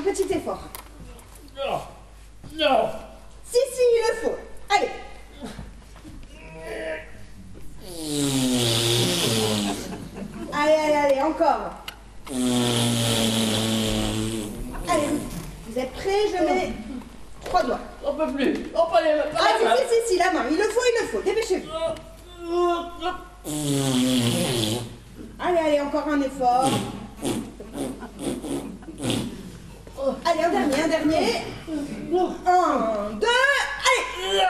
petit effort. Non. Non. Si, il le faut. Allez. Allez, encore. Allez, vous êtes prêts? Je mets 3 doigts. On peut plus. On peut aller. Si, la main. Il le faut. Dépêchez-vous. Allez, encore un effort. Allez, un dernier. 1, 2, allez.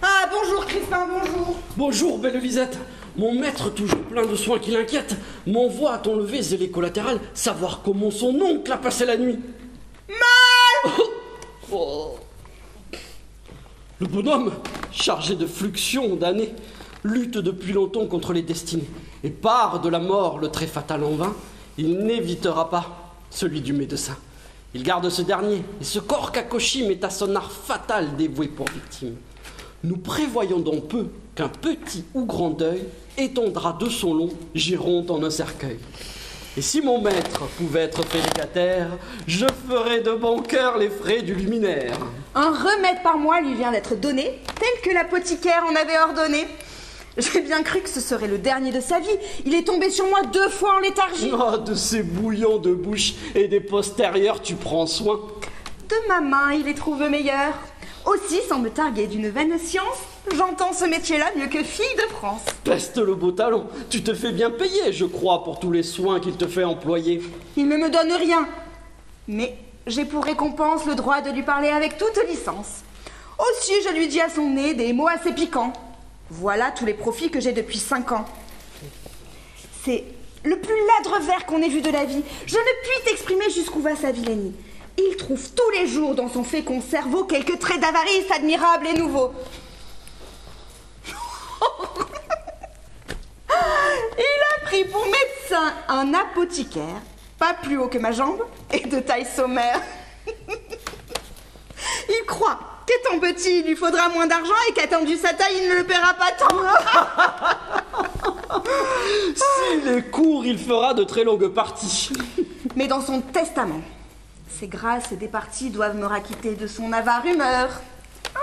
Ah, bonjour Crispin, bonjour. Bonjour, belle Lisette. Mon maître, toujours plein de soins qui l'inquiètent, m'envoie à ton lever zélé collatéral savoir comment son oncle a passé la nuit. Mal. Oh. Le bonhomme, chargé de fluxions d'années, lutte depuis longtemps contre les destinées et part de la mort le trait fatal en vain. Il n'évitera pas celui du médecin. Il garde ce dernier et ce corps qu'Akoshim est à son art fatal dévoué pour victime. Nous prévoyons donc peu qu'un petit ou grand deuil étendra de son long Géronte en un cercueil. Et si mon maître pouvait être fait légataire, je ferais de bon cœur les frais du luminaire. Un remède par mois lui vient d'être donné, tel que l'apothicaire en avait ordonné. J'ai bien cru que ce serait le dernier de sa vie. Il est tombé sur moi 2 fois en léthargie. Oh, de ces bouillons de bouche et des postérieurs, tu prends soin. De ma main, il les trouve meilleurs. Aussi, sans me targuer d'une vaine science, j'entends ce métier-là mieux que fille de France. Peste le beau talent, tu te fais bien payer, je crois, pour tous les soins qu'il te fait employer. Il ne me donne rien. Mais j'ai pour récompense le droit de lui parler avec toute licence. Aussi, je lui dis à son nez des mots assez piquants. Voilà tous les profits que j'ai depuis 5 ans. C'est le plus ladre vers qu'on ait vu de la vie. Je ne puis t'exprimer jusqu'où va sa vilainie. Il trouve tous les jours dans son fécond cerveau quelques traits d'avarice admirables et nouveaux. Il a pris pour médecin un apothicaire, pas plus haut que ma jambe et de taille sommaire. Il croit qu'étant petit, il lui faudra moins d'argent et qu'attendu sa taille, il ne le paiera pas tant. S'il est court, il fera de très longues parties. Mais dans son testament, ses grâces et départies doivent me raquitter de son avare humeur.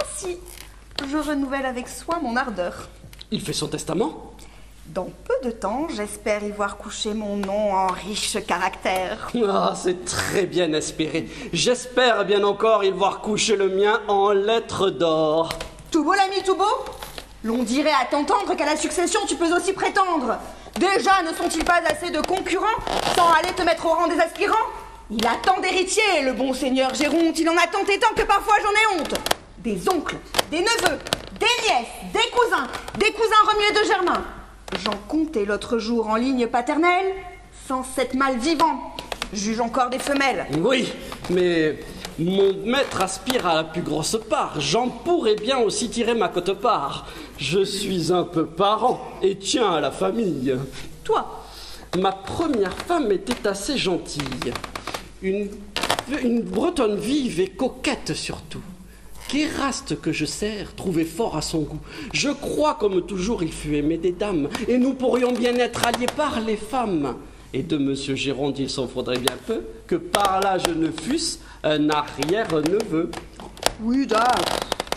Ainsi, je renouvelle avec soin mon ardeur. Il fait son testament? Dans peu de temps, j'espère y voir coucher mon nom en riche caractère. Ah, c'est très bien espéré. J'espère bien encore y voir coucher le mien en lettres d'or. Tout beau l'ami, tout beau? L'on dirait à t'entendre qu'à la succession tu peux aussi prétendre. Déjà ne sont-ils pas assez de concurrents sans aller te mettre au rang des aspirants? Il a tant d'héritiers, le bon seigneur Géronte, il en a tant et tant que parfois j'en ai honte. Des oncles, des neveux, des nièces, des cousins remués de germain. J'en comptais l'autre jour en ligne paternelle 107 mâles vivants. Juge encore des femelles. Oui, mais mon maître aspire à la plus grosse part. J'en pourrais bien aussi tirer ma quote-part. Je suis un peu parent et tiens à la famille. Toi? Ma première femme était assez gentille. Une bretonne vive et coquette surtout. Qu'Éraste que je sers trouvait fort à son goût. Je crois comme toujours il fut aimé des dames, et nous pourrions bien être alliés par les femmes. Et de monsieur Géronte il s'en faudrait bien peu que par là je ne fusse un arrière-neveu. Oui,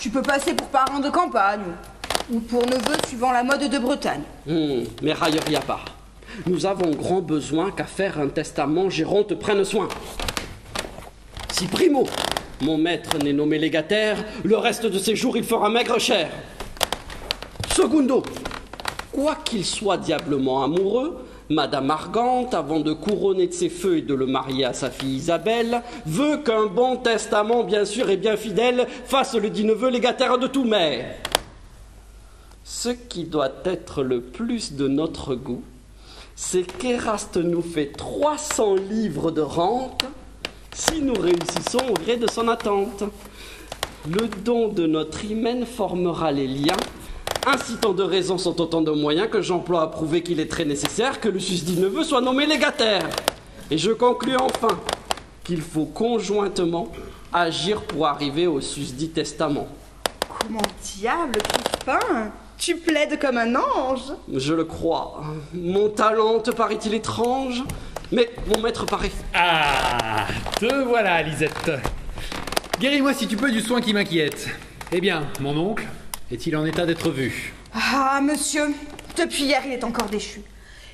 tu peux passer pour parent de campagne, ou pour neveu suivant la mode de Bretagne. Mais raillerie à part. Nous avons grand besoin qu'à faire un testament Géronte prenne soin. Si primo, mon maître n'est nommé légataire, le reste de ses jours il fera maigre cher. Secundo, quoiqu'il soit diablement amoureux, Madame Argante, avant de couronner de ses feux et de le marier à sa fille Isabelle, veut qu'un bon testament, bien sûr et bien fidèle, fasse le dit neveu légataire de tout maire. Ce qui doit être le plus de notre goût, c'est qu'Éraste nous fait 300 livres de rente si nous réussissons au gré de son attente. Le don de notre hymen formera les liens. Ainsi tant de raisons sont autant de moyens que j'emploie à prouver qu'il est très nécessaire que le susdit neveu soit nommé légataire. Et je conclus enfin qu'il faut conjointement agir pour arriver au susdit testament. Comment diable, Crispin? Tu plaides comme un ange. Je le crois. Mon talent te paraît-il étrange? Mais mon maître paraît... Ah, te voilà, Lisette. Guéris-moi si tu peux du soin qui m'inquiète. Eh bien, mon oncle, est-il en état d'être vu? Ah, monsieur, depuis hier, il est encore déchu.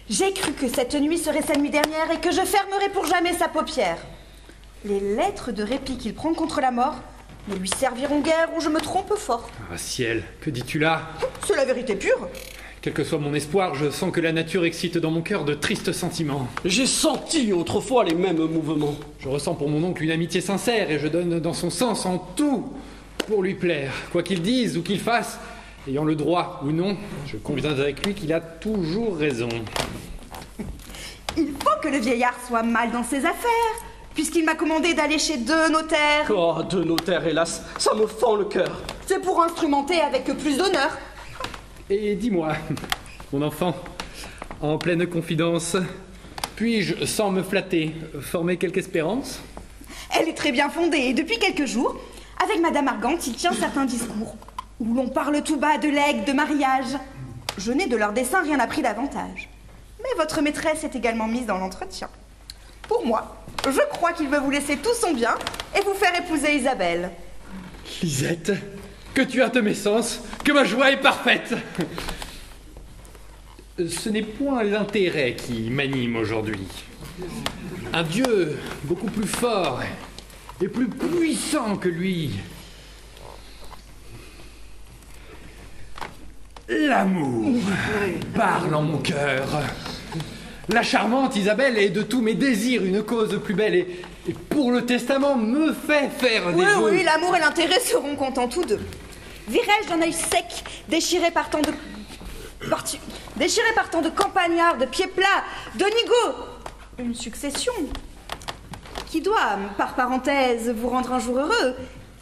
J'ai cru que cette nuit serait sa nuit dernière et que je fermerais pour jamais sa paupière. Les lettres de répit qu'il prend contre la mort ne lui serviront guère ou je me trompe fort. Ah, ciel, que dis-tu là? C'est la vérité pure. Quel que soit mon espoir, je sens que la nature excite dans mon cœur de tristes sentiments. J'ai senti autrefois les mêmes mouvements. Je ressens pour mon oncle une amitié sincère et je donne dans son sens en tout pour lui plaire. Quoi qu'il dise ou qu'il fasse, ayant le droit ou non, je conviens avec lui qu'il a toujours raison. Il faut que le vieillard soit mal dans ses affaires, puisqu'il m'a commandé d'aller chez 2 notaires. Oh, 2 notaires, hélas, ça me fend le cœur. C'est pour instrumenter avec plus d'honneur. Et dis-moi, mon enfant, en pleine confidence, puis-je, sans me flatter, former quelque espérance? Elle est très bien fondée et depuis quelques jours, avec Madame Argante, il tient certains discours où l'on parle tout bas de legs, de mariage. Je n'ai de leur dessein rien appris davantage. Mais votre maîtresse est également mise dans l'entretien. Pour moi, je crois qu'il veut vous laisser tout son bien et vous faire épouser Isabelle. Lisette, que tu as de mes sens, que ma joie est parfaite. Ce n'est point l'intérêt qui m'anime aujourd'hui. Un Dieu beaucoup plus fort et plus puissant que lui. L'amour parle en mon cœur. La charmante Isabelle est de tous mes désirs une cause plus belle et pour le testament me fait faire des vœux. Oui, l'amour et l'intérêt seront contents tous deux. Verrai-je d'un œil sec, déchiré par tant de campagnards, de pieds plats, de nigauds, une succession qui doit, par parenthèse, vous rendre un jour heureux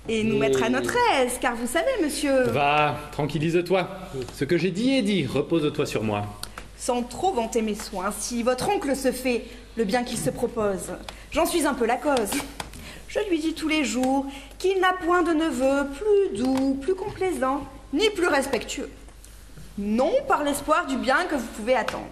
et nous mettre à notre aise, car vous savez, monsieur... Va, tranquillise-toi. Ce que j'ai dit est dit, repose-toi sur moi. Sans trop vanter mes soins, si votre oncle se fait le bien qu'il se propose, j'en suis un peu la cause. Je lui dis tous les jours qu'il n'a point de neveu plus doux, plus complaisant, ni plus respectueux. Non par l'espoir du bien que vous pouvez attendre,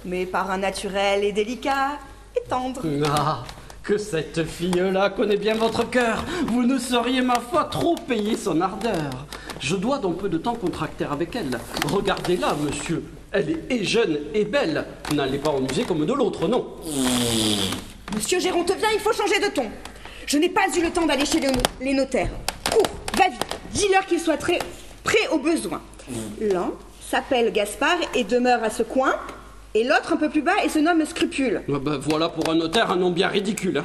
mais par un naturel et délicat et tendre. Ah, que cette fille-là connaît bien votre cœur. Vous ne sauriez, ma foi, trop payer son ardeur. Je dois dans peu de temps contracter avec elle. Regardez-la, monsieur. Elle est jeune et belle. N'allez pas en user comme de l'autre, non. Monsieur Géronte-Vient, il faut changer de ton. Je n'ai pas eu le temps d'aller chez les notaires. Cours, va vite, dis-leur qu'ils soient très prêts aux besoins. L'un s'appelle Gaspard et demeure à ce coin, et l'autre un peu plus bas et se nomme Scrupule. Ah ben, voilà pour un notaire un nom bien ridicule. Hein.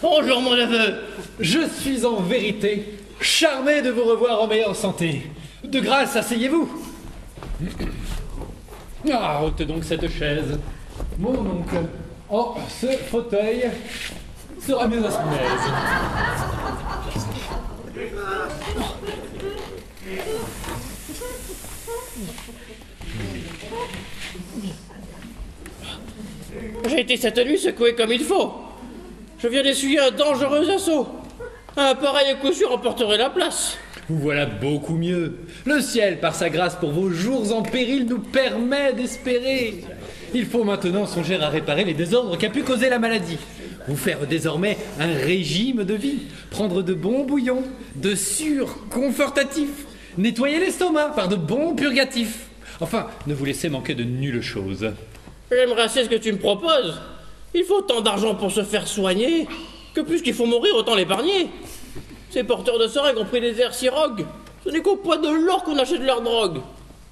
Bonjour mon neveu. Je suis en vérité charmé de vous revoir en meilleure santé. De grâce, asseyez-vous. Ah, ôte donc cette chaise. Mon oncle, oh, ce fauteuil sera mieux à son aise. J'ai été cette nuit secoué comme il faut. Je viens d'essuyer un dangereux assaut. Un pareil coup sûr emporterait la place. Vous voilà beaucoup mieux. Le ciel, par sa grâce pour vos jours en péril, nous permet d'espérer. Il faut maintenant songer à réparer les désordres qu'a pu causer la maladie. Vous faire désormais un régime de vie. Prendre de bons bouillons, de sûrs confortatifs. Nettoyer l'estomac par de bons purgatifs. Enfin, ne vous laissez manquer de nulle chose. J'aimerais assez ce que tu me proposes. Il faut tant d'argent pour se faire soigner que plus qu'il faut mourir, autant l'épargner. Ces porteurs de seringues ont pris des airs sirogues. Ce n'est qu'au poids de l'or qu'on achète leur drogue.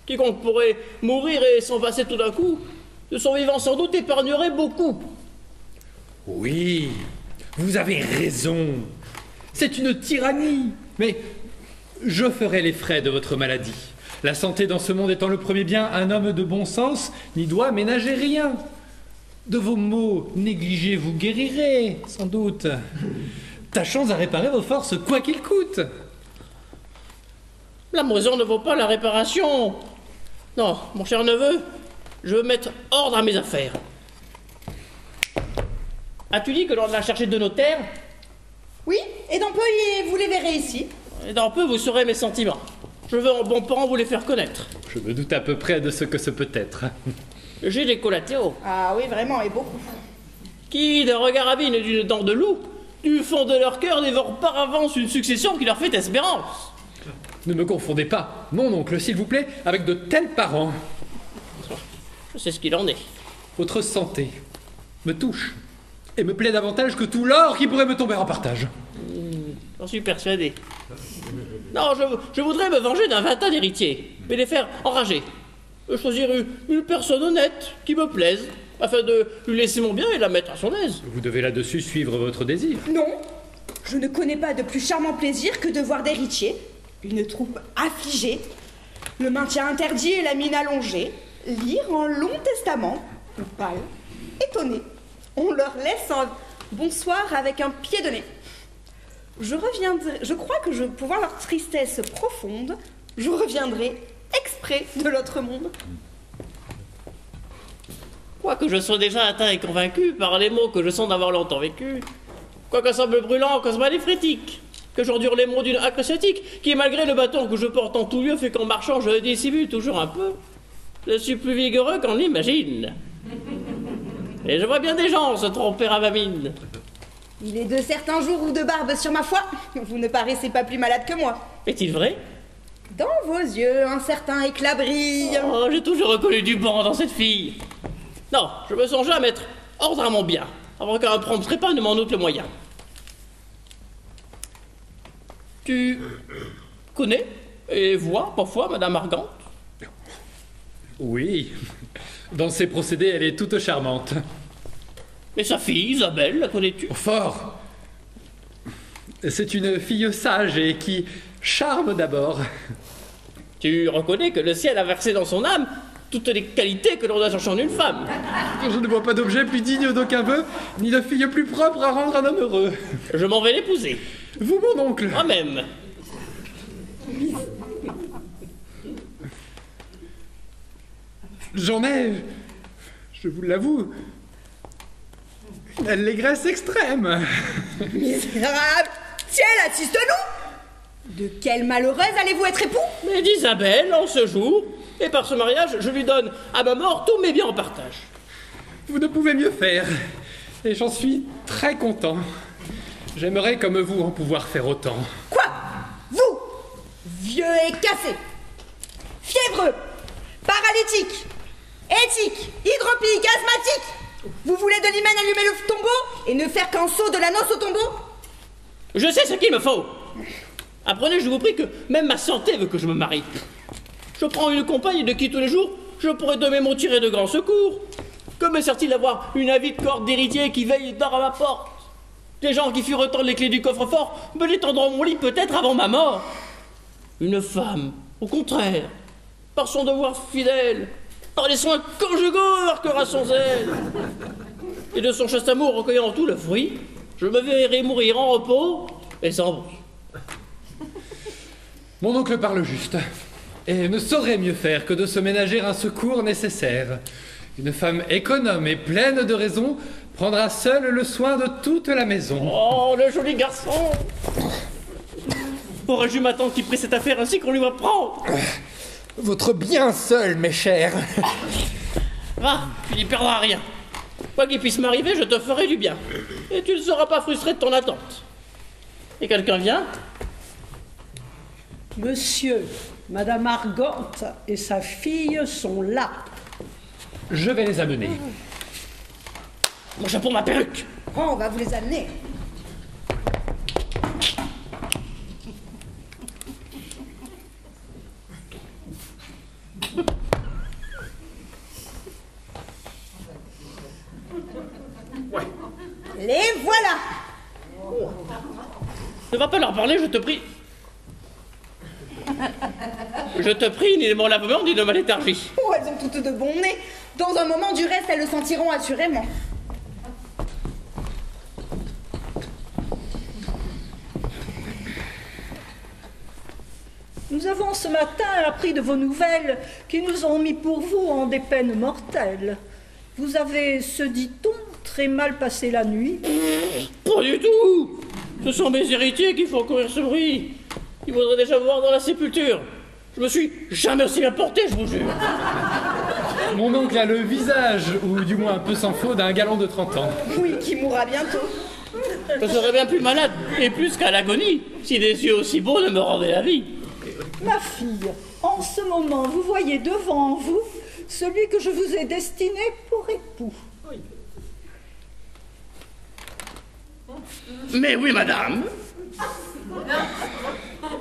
Quiconque pourrait mourir et s'en passer tout d'un coup, de son vivant sans doute épargnerait beaucoup. Oui, vous avez raison. C'est une tyrannie. Mais je ferai les frais de votre maladie. La santé dans ce monde étant le premier bien, un homme de bon sens n'y doit ménager rien. De vos maux négligés, vous guérirez, sans doute. Tâchons à réparer vos forces, quoi qu'il coûte. La moisson ne vaut pas la réparation. Non, mon cher neveu, je veux mettre ordre à mes affaires. As-tu dit que l'on a cherché 2 notaires? Oui, et dans peu, vous les verrez ici. Et dans peu, vous saurez mes sentiments. Je veux en bon parent vous les faire connaître. Je me doute à peu près de ce que ce peut être. J'ai des collatéraux Ah oui, vraiment, et beaucoup. qui, d'un regard avide et d'une dent de loup, du fond de leur cœur dévorent par avance une succession qui leur fait espérance. Ne me confondez pas, mon oncle, s'il vous plaît, avec de tels parents. Je sais ce qu'il en est. Votre santé me touche et me plaît davantage que tout l'or qui pourrait me tomber en partage. J'en suis persuadé. Non, je voudrais me venger d'un 20 d'héritiers, mais les faire enrager. Choisir une personne honnête, qui me plaise, afin de lui laisser mon bien et la mettre à son aise. Vous devez là-dessus suivre votre désir. Non, je ne connais pas de plus charmant plaisir que de voir d'héritiers, une troupe affligée, le maintien interdit et la mine allongée, lire un long testament, ou pâle, étonné. On leur laisse un bonsoir avec un pied de nez. Je crois que pour voir leur tristesse profonde, je reviendrai exprès de l'autre monde. Quoique je sois déjà atteint et convaincu par les mots que je sens d'avoir longtemps vécu, quoique semble brûlant, cause maléfrétique, que j'endure les mots d'une acre sciatique, qui malgré le bâton que je porte en tout lieu fait qu'en marchant je dissimule toujours un peu, je suis plus vigoureux qu'on l'imagine. Et je vois bien des gens se tromper à ma mine. Il est de certains jours où de barbe sur ma foi, vous ne paraissez pas plus malade que moi. Est-il vrai? Dans vos yeux, un certain éclat brille. Oh, j'ai toujours reconnu du bon dans cette fille. Non, je me songeais à mettre ordre à mon bien, avant qu'un prompt trépas ne m'en ôte le moyen. Tu connais et vois parfois Madame Argante? Oui, dans ses procédés, elle est toute charmante. Et sa fille, Isabelle, la connais-tu? Fort. C'est une fille sage et qui charme d'abord. Tu reconnais que le ciel a versé dans son âme toutes les qualités que l'on doit chercher en une femme. Je ne vois pas d'objet plus digne d'aucun vœu, ni de fille plus propre à rendre un homme heureux. Je m'en vais l'épouser. Vous, mon oncle? Moi-même. J'en ai, je vous l'avoue, une allégresse extrême. Misérable! Ciel, assiste-nous! De quelle malheureuse allez-vous être époux? Mais d'Isabelle, en ce jour, et par ce mariage, je lui donne à ma mort tous mes biens en partage. Vous ne pouvez mieux faire, et j'en suis très content. J'aimerais, comme vous, en pouvoir faire autant. Quoi? Vous, vieux et cassé, fiévreux, paralytique, éthique, hydropique, asthmatique, vous voulez de l'hymen allumer le tombeau et ne faire qu'un saut de la noce au tombeau? Je sais ce qu'il me faut. Apprenez, je vous prie, que même ma santé veut que je me marie. Je prends une compagne de qui tous les jours je pourrais de mes mots tirer de grands secours. Que me sert-il d'avoir une avide corde d'héritier qui veille d'or à ma porte? Des gens qui furent retendre les clés du coffre-fort me l'étendront mon lit peut-être avant ma mort. Une femme, au contraire, par son devoir fidèle, par les soins conjugaux, marquera son zèle. Et de son chaste amour recueillant tout le fruit, je me verrai mourir en repos et sans bruit. Mon oncle parle juste, et ne saurait mieux faire que de se ménager un secours nécessaire. Une femme économe et pleine de raison prendra seule le soin de toute la maison. Oh, le joli garçon! Aurais-je dû m'attendre qu'il prie cette affaire ainsi qu'on lui va prendre? Votre bien seul, mes chers. Va, tu n'y perdras rien. Quoi qu'il puisse m'arriver, je te ferai du bien. Et tu ne seras pas frustré de ton attente. Et quelqu'un vient? Monsieur, Madame Argante et sa fille sont là. Je vais les amener. Mon chapeau, ma perruque! Oh, on va vous les amener. Les voilà! Ne va pas leur parler, je te prie. Je te prie, ni de mon lavement, ni de ma léthargie. Oh, elles ont toutes de bon nez. Dans un moment, du reste, elles le sentiront assurément. Nous avons ce matin appris de vos nouvelles qui nous ont mis pour vous en des peines mortelles. Vous avez, se dit-on, serait mal passé la nuit. Pas du tout. Ce sont mes héritiers qui font courir ce bruit. Ils voudraient déjà voir dans la sépulture. Je me suis jamais aussi bien porté, je vous jure. Mon oncle a le visage, ou du moins un peu sans faux, d'un galant de 30 ans. Oui, qui mourra bientôt. Je serais bien plus malade, et plus qu'à l'agonie, si des yeux aussi beaux ne me rendaient la vie. Ma fille, en ce moment, vous voyez devant vous celui que je vous ai destiné pour époux. Mais oui, madame.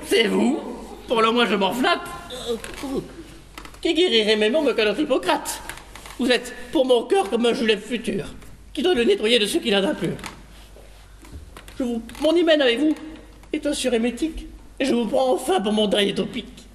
C'est vous. Pour le moins, je m'en flatte. Qui guérirait mes membres que notre Hippocrate? Vous êtes pour mon cœur comme un Julep futur, qui doit le nettoyer de ce qu'il a d'impur. Mon hymen avec vous est surémétique, et je vous prends enfin pour mon dernier topique.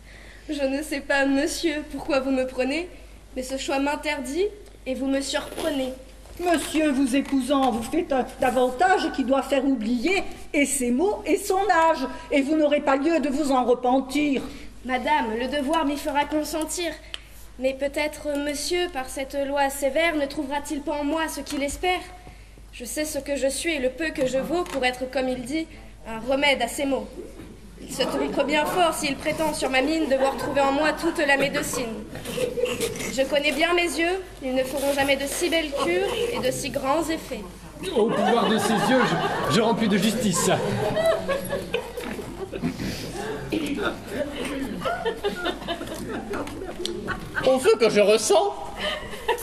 Je ne sais pas, monsieur, pourquoi vous me prenez, mais ce choix m'interdit et vous me surprenez. Monsieur, vous épousant, vous faites un avantage qui doit faire oublier et ses mots et son âge, et vous n'aurez pas lieu de vous en repentir. Madame, le devoir m'y fera consentir. Mais peut-être, monsieur, par cette loi sévère, ne trouvera-t-il pas en moi ce qu'il espère? Je sais ce que je suis et le peu que je vaux pour être, comme il dit, un remède à ses maux. Il se trompe bien fort s'il prétend sur ma mine devoir trouver en moi toute la médecine. Je connais bien mes yeux, ils ne feront jamais de si belles cures et de si grands effets. Au pouvoir de ses yeux, je rends plus de justice. Au feu que je ressens,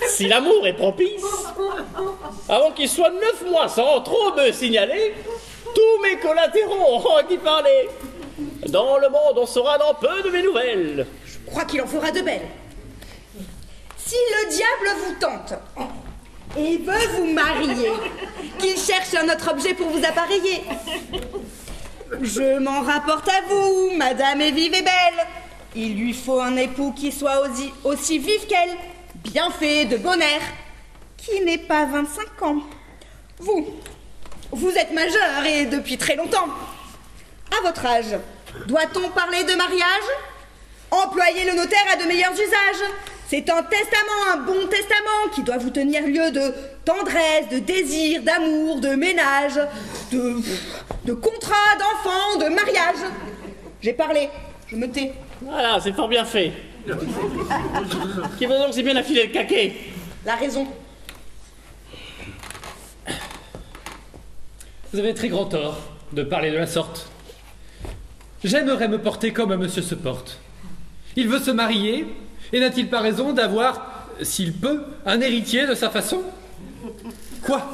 si l'amour est propice, avant qu'il soit 9 mois sans trop me signaler, tous mes collatéraux auront à qui parler. Dans le monde, on saura dans peu de mes nouvelles. Je crois qu'il en fera de belles. Si le diable vous tente et veut vous marier, qu'il cherche un autre objet pour vous appareiller. Je m'en rapporte à vous, madame est vive et belle. Il lui faut un époux qui soit aussi vif qu'elle, bien fait, de bon air, qui n'ait pas 25 ans. Vous êtes majeur et depuis très longtemps. À votre âge, doit-on parler de mariage? Employez le notaire à de meilleurs usages. C'est un testament, un bon testament, qui doit vous tenir lieu de tendresse, de désir, d'amour, de ménage, de contrat, d'enfant, de mariage. J'ai parlé, je me tais. Voilà, c'est fort bien fait. Qui veut donc si bien affiler le caquet? La raison. Vous avez très grand tort de parler de la sorte. J'aimerais me porter comme un monsieur se porte. Il veut se marier, et n'a-t-il pas raison d'avoir, s'il peut, un héritier de sa façon? Quoi?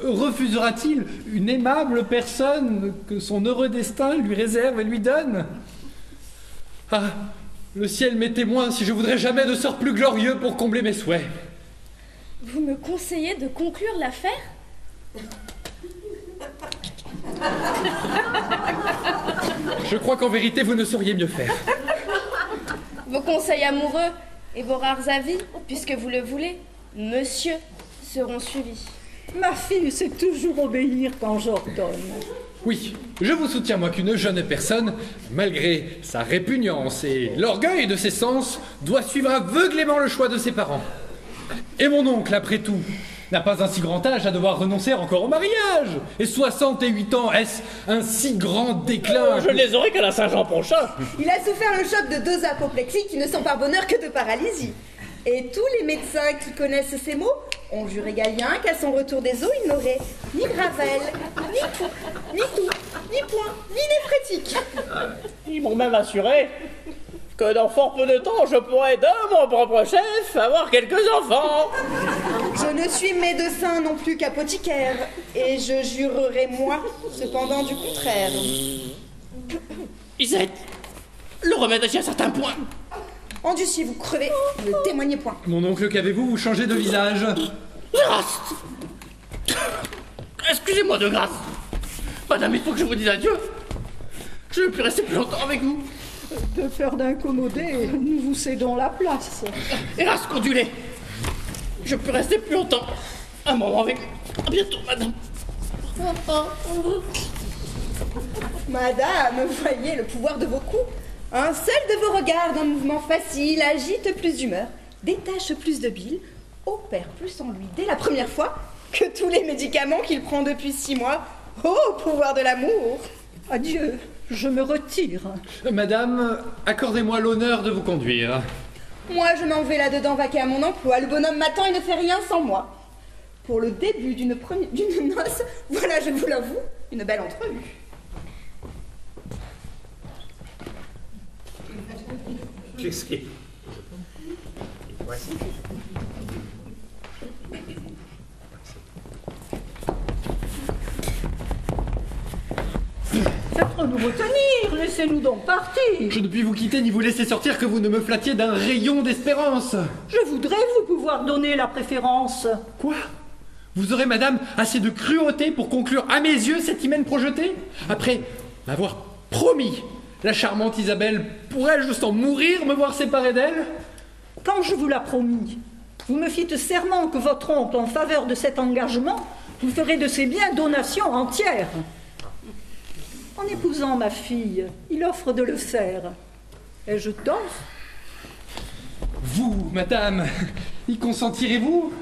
Refusera-t-il une aimable personne que son heureux destin lui réserve et lui donne? Ah, le ciel m'est témoin si je voudrais jamais de sort plus glorieux pour combler mes souhaits. Vous me conseillez de conclure l'affaire? Je crois qu'en vérité vous ne sauriez mieux faire. Vos conseils amoureux et vos rares avis, puisque vous le voulez, monsieur, seront suivis. Ma fille sait toujours obéir quand j'ordonne. Oui, je vous soutiens moi qu'une jeune personne, malgré sa répugnance et l'orgueil de ses sens, doit suivre aveuglément le choix de ses parents. Et mon oncle, après tout, n'a pas un si grand âge à devoir renoncer encore au mariage. Et 68 ans, est-ce un si grand déclin? Je ne les aurai qu'à la Saint-Jean prochain. Il a souffert le choc de 2 apoplexies qui ne sont par bonheur que de paralysie. Et tous les médecins qui connaissent ces mots ont juré Galien qu'à son retour des eaux, il n'aurait ni Gravel, ni tout, ni point, ni néphrétique. Ils m'ont même assuré que dans fort peu de temps, je pourrais, de mon propre chef, avoir quelques enfants. Je ne suis médecin non plus qu'apothicaire, et je jurerai, moi, cependant, du contraire. Isette, le remède agit à certains points. Endurci, vous crevez, ne témoignez point. Mon oncle, qu'avez-vous? Vous changez de visage. Grâce! Excusez-moi de grâce. Madame, il faut que je vous dise adieu. Je ne peux plus rester plus longtemps avec vous. De peur d'incommoder, nous vous cédons la place. Hélas, condulé. Je peux rester plus longtemps. Un moment avec vous. À bientôt, madame. Madame, voyez le pouvoir de vos coups. Un seul de vos regards d'un mouvement facile agite plus d'humeur, détache plus de bile, opère plus en lui dès la première fois, que tous les médicaments qu'il prend depuis 6 mois. Oh, pouvoir de l'amour! Adieu, je me retire. Madame, accordez-moi l'honneur de vous conduire. Moi, je m'en vais là-dedans vaquer à mon emploi. Le bonhomme m'attend et ne fait rien sans moi. Pour le début d'une noce, voilà, je vous l'avoue, une belle entrevue. Qu'est-ce qui est... Voici. Faites-nous retenir, laissez-nous donc partir. Je ne puis vous quitter ni vous laisser sortir que vous ne me flattiez d'un rayon d'espérance. Je voudrais vous pouvoir donner la préférence. Quoi? Vous aurez, madame, assez de cruauté pour conclure à mes yeux cet hymen projeté? Après m'avoir promis la charmante Isabelle, pourrais-je sans mourir me voir séparé d'elle? Quand je vous l'ai promis, vous me fîtes serment que votre oncle, en faveur de cet engagement, vous ferez de ses biens donation entière. En épousant ma fille, il offre de le faire. Ai-je tort? Vous, madame, y consentirez-vous?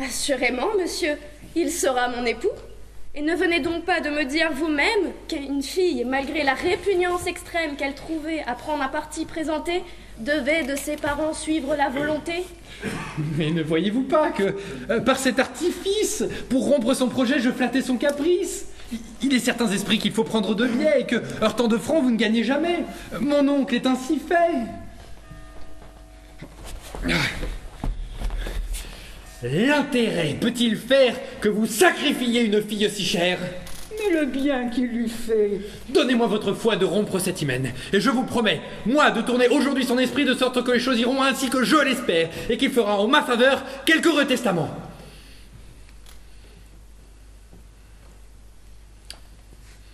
Assurément, monsieur, il sera mon époux. Et ne venez donc pas de me dire vous-même qu'une fille, malgré la répugnance extrême qu'elle trouvait à prendre un parti présenté, devait de ses parents suivre la volonté? Mais ne voyez-vous pas que, par cet artifice, pour rompre son projet, je flattais son caprice? Il est certains esprits qu'il faut prendre de biais et que, heurtant de front, vous ne gagnez jamais. Mon oncle est ainsi fait. L'intérêt peut-il faire que vous sacrifiez une fille si chère? Mais le bien qu'il lui fait. Donnez-moi votre foi de rompre cet hymen, et je vous promets, moi, de tourner aujourd'hui son esprit de sorte que les choses iront ainsi que je l'espère, et qu'il fera en ma faveur quelque heureux testament.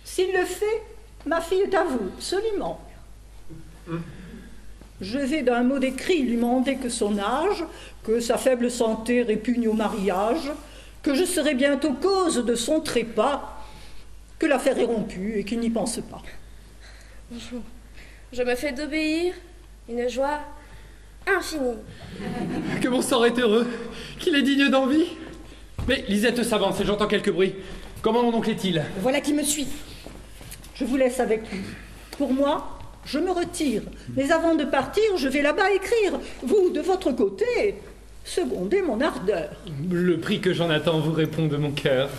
S'il le fait, ma fille est à vous, absolument. Je vais d'un mot d'écrit lui demander que son âge, que sa faible santé répugne au mariage, que je serai bientôt cause de son trépas, que l'affaire est rompue et qu'il n'y pense pas. Je me fais d'obéir, une joie infinie. Que mon sort est heureux, qu'il est digne d'envie. Mais Lisette s'avance et j'entends quelques bruits. Comment mon oncle est-il? Voilà qui me suit. Je vous laisse avec lui. Pour moi, je me retire. Mais avant de partir, je vais là-bas écrire. Vous, de votre côté, secondez mon ardeur. Le prix que j'en attends vous répond de mon cœur.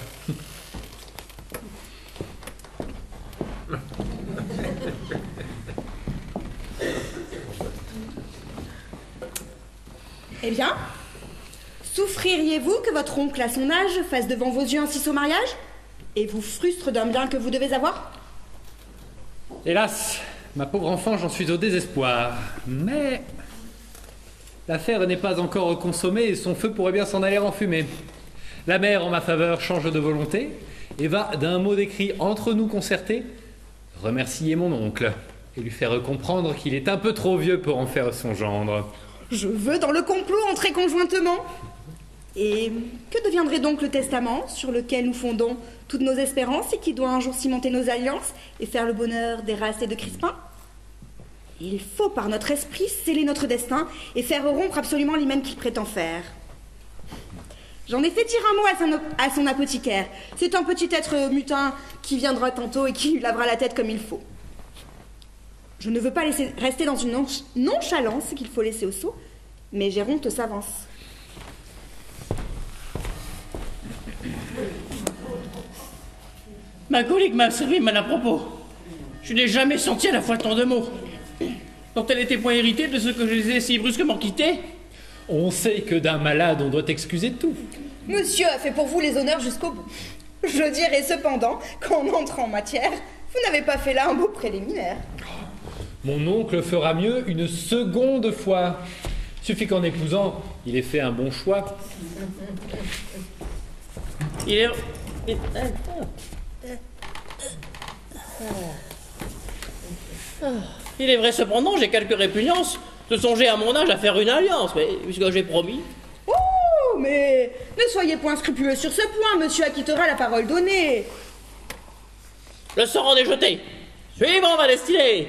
Eh bien, souffririez-vous que votre oncle à son âge fasse devant vos yeux ainsi au mariage et vous frustre d'un bien que vous devez avoir? Hélas, ma pauvre enfant, j'en suis au désespoir. Mais l'affaire n'est pas encore consommée et son feu pourrait bien s'en aller en fumée. La mère, en ma faveur, change de volonté et va, d'un mot d'écrit entre nous concerté, remercier mon oncle et lui faire comprendre qu'il est un peu trop vieux pour en faire son gendre. Je veux dans le complot entrer conjointement. Et que deviendrait donc le testament sur lequel nous fondons toutes nos espérances et qui doit un jour cimenter nos alliances et faire le bonheur d'Éraste et de Crispin? Il faut par notre esprit sceller notre destin et faire rompre absolument l'hymen qu'il prétend faire. J'en ai fait dire un mot à son apothicaire. C'est un petit être mutin qui viendra tantôt et qui lui lavera la tête comme il faut. Je ne veux pas laisser rester dans une nonchalance qu'il faut laisser au sot, mais Géronte s'avance. Ma colique m'a servi mal à propos. Je n'ai jamais senti à la fois tant de mots. Dont elle était point irritée de ce que je les ai si brusquement quittés. On sait que d'un malade, on doit excuser tout. Monsieur a fait pour vous les honneurs jusqu'au bout. Je dirais cependant qu'en entrant en matière, vous n'avez pas fait là un beau préliminaire. Mon oncle fera mieux une seconde fois. Suffit qu'en épousant, il ait fait un bon choix. Il est... Il est vrai cependant, j'ai quelques répugnances de songer à mon âge à faire une alliance, mais puisque j'ai promis. Oh, mais ne soyez point scrupuleux sur ce point, monsieur acquittera la parole donnée. Le sort en est jeté. Suivons ma destinée.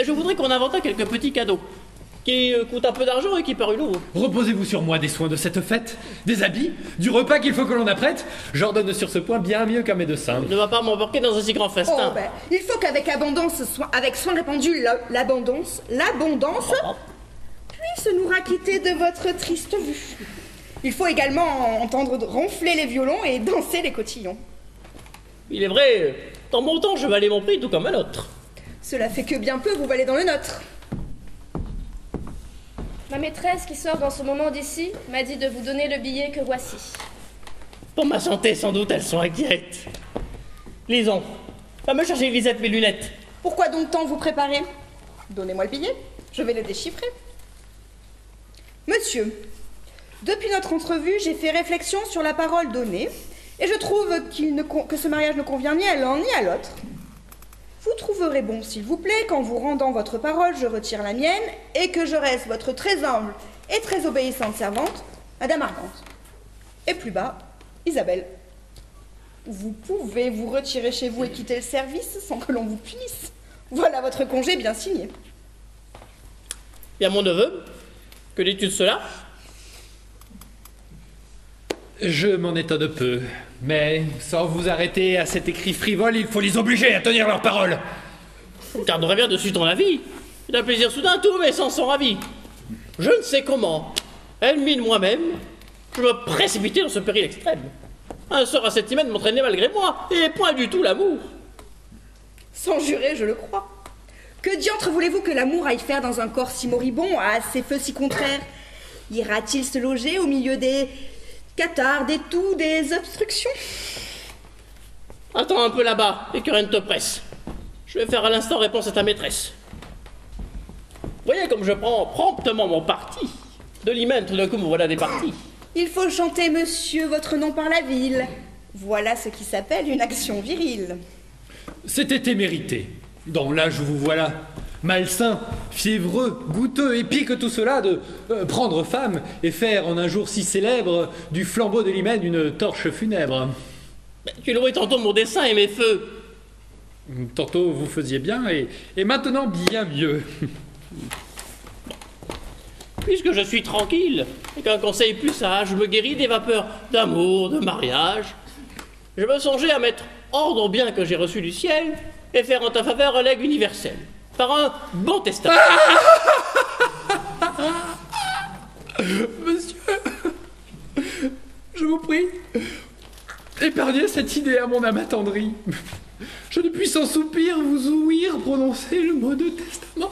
Je voudrais qu'on inventât quelques petits cadeaux. qui coûte un peu d'argent et qui parut nouveau. Reposez-vous sur moi des soins de cette fête, des habits, du repas qu'il faut que l'on apprête. J'ordonne sur ce point bien mieux qu'un médecin. Il ne va pas m'embarquer dans un si grand festin. Oh, ben, il faut qu'avec abondance, avec soin répandu, l'abondance puisse nous raquitter de votre triste vue. Il faut également entendre ronfler les violons et danser les cotillons. Il est vrai, dans mon temps, je valais mon prix tout comme un autre. Cela fait que bien peu vous valez dans le nôtre. Ma maîtresse, qui sort dans ce moment d'ici, m'a dit de vous donner le billet que voici. Pour ma santé, sans doute, elles sont inquiètes. Lisons. Va me chercher, Lisette, mes lunettes. Pourquoi donc tant vous préparer? Donnez-moi le billet, je vais le déchiffrer. Monsieur, depuis notre entrevue, j'ai fait réflexion sur la parole donnée, et je trouve que ce mariage ne convient ni à l'un ni à l'autre. Vous trouverez bon, s'il vous plaît, qu'en vous rendant votre parole, je retire la mienne, et que je reste votre très humble et très obéissante servante, Madame Argante. Et plus bas, Isabelle. Vous pouvez vous retirer chez vous et quitter le service sans que l'on vous punisse. Voilà votre congé bien signé. Bien, mon neveu, que dis-tu de cela? Je m'en étonne peu, mais sans vous arrêter à cet écrit frivole, il faut les obliger à tenir leur parole. Je garderai bien dessus ton avis. D'un plaisir soudain, tous mes sens sont ravis. Je ne sais comment, ennemi de moi-même, je me précipitais dans ce péril extrême. Un sort à cette hymen m'entraînait malgré moi, et point du tout l'amour. Sans jurer, je le crois. Que diantre voulez-vous que l'amour aille faire dans un corps si moribond, à ces feux si contraires? Ira-t-il se loger au milieu des catarrhes, des toux, des obstructions? Attends un peu là-bas, et que rien ne te presse. Je vais faire à l'instant réponse à ta maîtresse. Voyez comme je prends promptement mon parti. De l'hymen, tout d'un coup, me voilà départi. Il faut chanter, monsieur, votre nom par la ville. Voilà ce qui s'appelle une action virile. C'était témérité. Dans l'âge où vous voilà, malsain, fiévreux, goûteux, et pis que tout cela de prendre femme et faire en un jour si célèbre du flambeau de l'hymen une torche funèbre. Tu louais tantôt mon dessin et mes feux. Tantôt vous faisiez bien et maintenant bien mieux. Puisque je suis tranquille et qu'un conseil plus sage me guérit des vapeurs d'amour, de mariage, je me songeais à mettre ordre au bien que j'ai reçu du ciel et faire en ta faveur un legs universel, par un bon testament. Monsieur, je vous prie, épargnez cette idée à mon âme attendrie. Je ne puis sans soupir vous ouïr prononcer le mot de testament.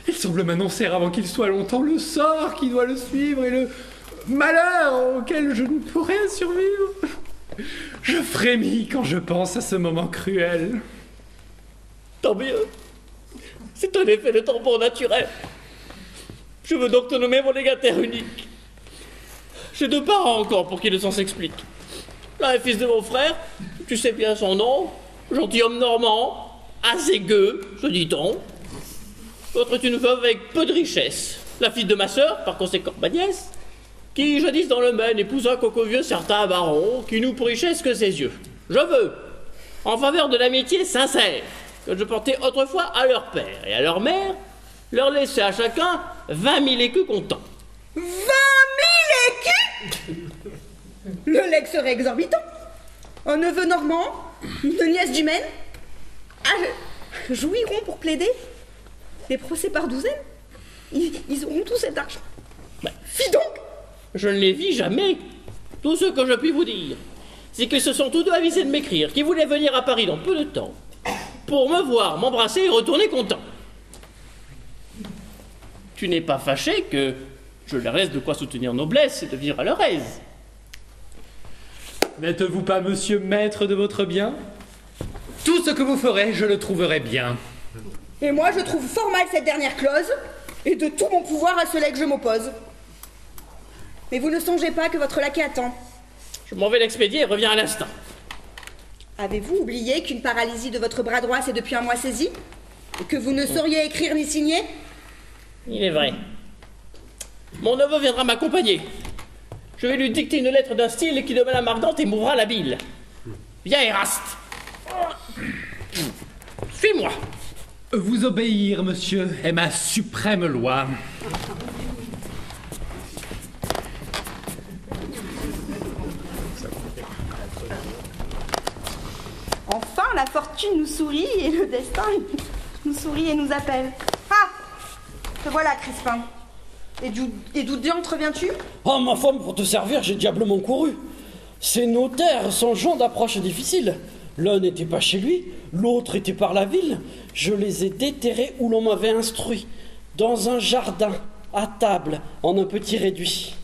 Il semble m'annoncer avant qu'il soit longtemps le sort qui doit le suivre et le malheur auquel je ne pourrai survivre. Je frémis quand je pense à ce moment cruel. Tant mieux. C'est un effet de tampon naturel. Je veux donc te nommer mon légataire unique. J'ai 2 parents encore pour qui le sens s'explique. L'un est fils de mon frère, tu sais bien son nom, gentilhomme normand, assez gueux, se dit-on. L'autre est une veuve avec peu de richesse, la fille de ma sœur, par conséquent ma nièce, qui jadis dans le Maine épousa Cocovieux certain baron, qui n'eut pour richesse que ses yeux. Je veux, en faveur de l'amitié sincère, que je portais autrefois à leur père et à leur mère, leur laisser à chacun 20 000 écus comptants. 20 000 écus? Le legs serait exorbitant. Un neveu normand, une nièce du Maine, jouiront pour plaider. Les procès par douzaine, ils auront tout cet argent. Fi donc! Je ne les vis jamais. Tout ce que je puis vous dire, c'est qu'ils se sont tous deux avisés de m'écrire, qu'ils voulaient venir à Paris dans peu de temps, pour me voir, m'embrasser et retourner content. Tu n'es pas fâché que je leur laisse de quoi soutenir noblesse et de vivre à leur aise? N'êtes-vous pas monsieur maître de votre bien? Tout ce que vous ferez, je le trouverai bien. Et moi, je trouve fort mal cette dernière clause, et de tout mon pouvoir à ce legs je m'oppose. Mais vous ne songez pas que votre laquais attend. Je m'en vais l'expédier et reviens à l'instant. Avez-vous oublié qu'une paralysie de votre bras droit s'est depuis un mois saisie? Et que vous ne sauriez écrire ni signer? Il est vrai. Mon neveu viendra m'accompagner. Je vais lui dicter une lettre d'un style qui de Madame Ardente émouvra la bile. Viens, Eraste. Suis-moi. Vous obéir, monsieur, est ma suprême loi. Enfin, la fortune nous sourit et le destin nous sourit et nous appelle. Ah! Te voilà, Crispin. Et d'où diantre viens-tu? Oh, ma femme, pour te servir, j'ai diablement couru. Ces notaires sont gens d'approche difficile. L'un n'était pas chez lui, l'autre était par la ville. Je les ai déterrés où l'on m'avait instruit, dans un jardin, à table, en un petit réduit.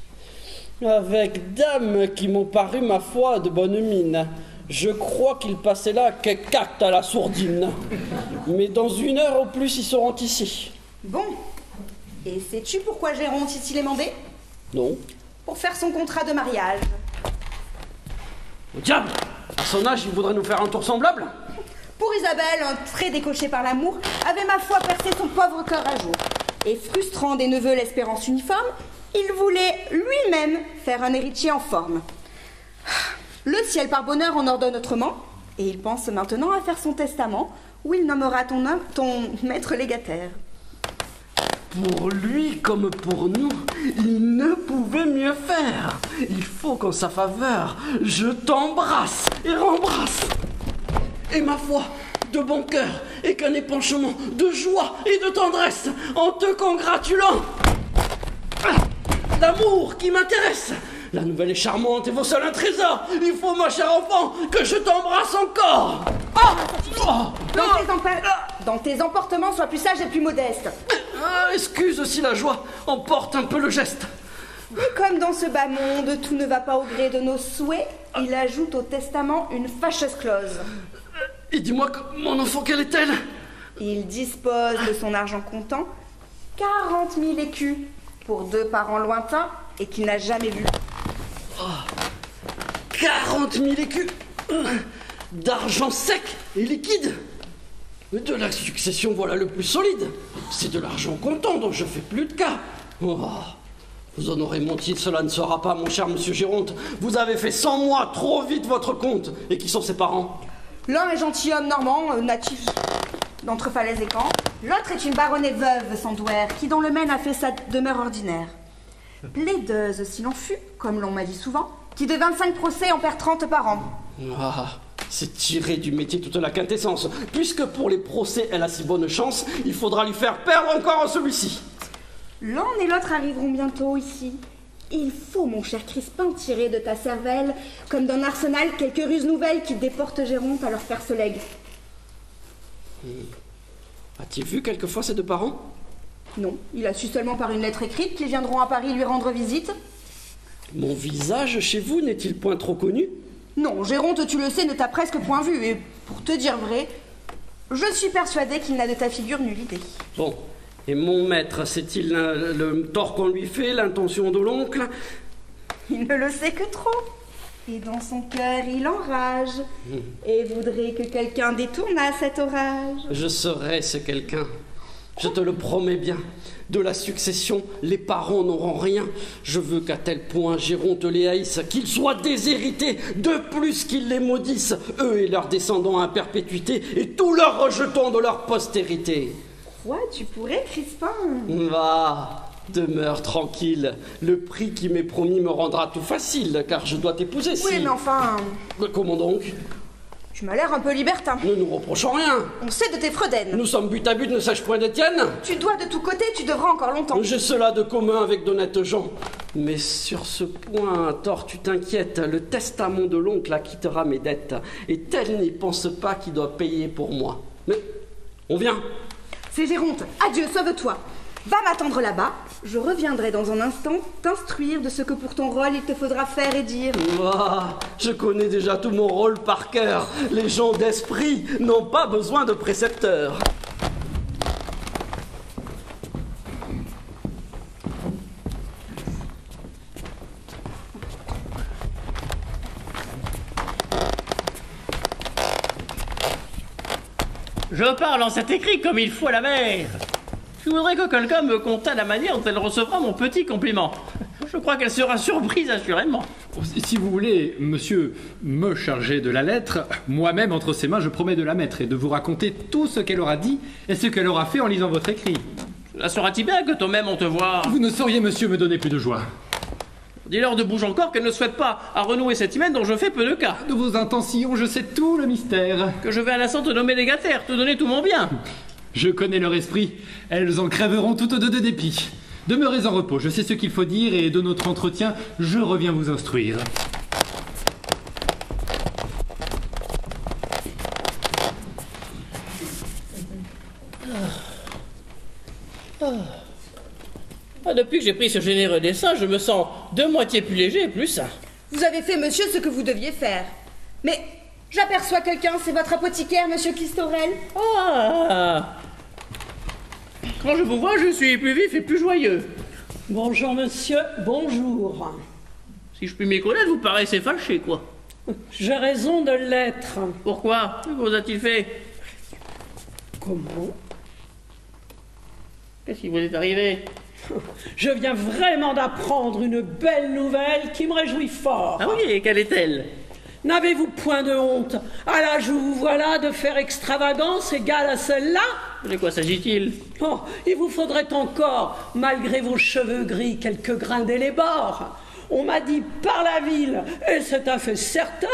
Avec dames qui m'ont paru, ma foi, de bonne mine. Je crois qu'ils passaient là quelque acte à la sourdine. Mais dans 1 heure au plus, ils seront ici. Bon. Et sais-tu pourquoi Géronte ici les mandé? Non. Pour faire son contrat de mariage. Au diable! À son âge, il voudrait nous faire un tour semblable? Pour Isabelle, un trait décoché par l'amour avait ma foi percé son pauvre cœur à jour. Et frustrant des neveux l'espérance uniforme, il voulait lui-même faire un héritier en forme. Le ciel par bonheur en ordonne autrement, et il pense maintenant à faire son testament, où il nommera ton maître légataire. Pour lui comme pour nous, il ne pouvait mieux faire. Il faut qu'en sa faveur, je t'embrasse et rembrasse. Et ma foi, de bon cœur et qu'un épanchement de joie et de tendresse en te congratulant. L'amour qui m'intéresse. La nouvelle est charmante et vaut seul un trésor. Il faut, ma chère enfant, que je t'embrasse encore. Dans tes emportements, sois plus sage et plus modeste. Excuse si la joie emporte un peu le geste. Et comme dans ce bas monde, tout ne va pas au gré de nos souhaits, il ajoute au testament une fâcheuse clause. Et dis-moi, mon enfant, quelle est-elle? Il dispose de son argent comptant 40 000 écus pour 2 parents lointains et qu'il n'a jamais vus. 40 000 écus d'argent sec et liquide. De la succession, voilà le plus solide. C'est de l'argent comptant dont je fais plus de cas. Oh, vous en aurez mon titre, cela ne sera pas, mon cher monsieur Géronte. Vous avez fait sans moi trop vite votre compte. Et qui sont ses parents? L'un est gentilhomme normand, natif d'entre Falaise et Caen. L'autre est une baronnée veuve sans douaire, qui dans le Maine a fait sa demeure ordinaire. Plaideuse, s'il en fut, comme l'on m'a dit souvent, qui de 25 procès en perd 30 par an. Ah, c'est tiré du métier toute la quintessence. Puisque pour les procès, elle a si bonne chance, il faudra lui faire perdre encore celui-ci. L'un et l'autre arriveront bientôt ici. Il faut, mon cher Crispin, tirer de ta cervelle, comme d'un arsenal, quelques ruses nouvelles qui déportent Géronte à leur faire ce legs. As-tu vu quelquefois ces 2 parents? Non, il a su seulement par une lettre écrite qu'ils viendront à Paris lui rendre visite. Mon visage chez vous n'est-il point trop connu? Non, Géronte, tu le sais, ne t'a presque point vu. Et pour te dire vrai, je suis persuadée qu'il n'a de ta figure nulle idée. Bon, et mon maître, sait-il le tort qu'on lui fait, l'intention de l'oncle? Il ne le sait que trop. Et dans son cœur, il enrage. Et voudrait que quelqu'un détournât cet orage. Je serai ce quelqu'un. Je te le promets bien. De la succession, les parents n'auront rien. Je veux qu'à tel point Géronte les haïsse, qu'ils soient déshérités, de plus qu'ils les maudissent, eux et leurs descendants à perpétuité, et tous leurs rejetons de leur postérité. Quoi, tu pourrais, Crispin? Va, demeure tranquille. Le prix qui m'est promis me rendra tout facile, car je dois t'épouser. Oui, mais enfin... Comment donc? Tu m'as l'air un peu libertin. Ne nous reprochons rien. On sait de tes fredaines. Nous sommes but à but, ne sais-je point d'Étienne? Tu dois de tous côtés, tu devras encore longtemps. J'ai cela de commun avec d'honnêtes gens. Mais sur ce point, tort, tu t'inquiètes. Le testament de l'oncle acquittera mes dettes. Et tel n'y pense pas qu'il doit payer pour moi. Mais, on vient. C'est Géronte. Adieu, sauve-toi. Va m'attendre là-bas. Je reviendrai dans un instant t'instruire de ce que pour ton rôle il te faudra faire et dire. Je connais déjà tout mon rôle par cœur. Les gens d'esprit n'ont pas besoin de précepteurs. Je parle en cet écrit comme il faut à la mère. Je voudrais que quelqu'un me contât la manière dont elle recevra mon petit compliment. Je crois qu'elle sera surprise, assurément. Si vous voulez, monsieur, me charger de la lettre, moi-même, entre ses mains, je promets de la mettre et de vous raconter tout ce qu'elle aura dit et ce qu'elle aura fait en lisant votre écrit. Cela sera-t-il bien que toi-même on te voit? Vous ne sauriez, monsieur, me donner plus de joie. Dis-leur de bouge encore qu'elle ne souhaite pas à renouer cet hymen dont je fais peu de cas. De vos intentions, je sais tout le mystère. Que je vais à l'instant te nommer légataire, te donner tout mon bien. Je connais leur esprit, elles en crèveront toutes deux de dépit. Demeurez en repos, je sais ce qu'il faut dire et de notre entretien, je reviens vous instruire. Depuis que j'ai pris ce généreux dessein, je me sens de moitié plus léger et plus sain. Vous avez fait, monsieur, ce que vous deviez faire. Mais j'aperçois quelqu'un, c'est votre apothicaire, monsieur Clistorel. Ah! Quand je vous vois, je suis plus vif et plus joyeux. Bonjour monsieur, bonjour. Si je puis m'y connaître, vous paraissez fâché, quoi. J'ai raison de l'être. Pourquoi? Que vous a-t-il fait? Comment? Qu'est-ce qui vous est arrivé? Je viens vraiment d'apprendre une belle nouvelle qui me réjouit fort. Ah oui, et quelle est-elle? N'avez-vous point de honte, à l'âge où vous voilà, de faire extravagance égale à celle-là? De quoi s'agit-il? Oh, il vous faudrait encore, malgré vos cheveux gris, quelques grains d'élébore. On m'a dit par la ville, et c'est un fait certain,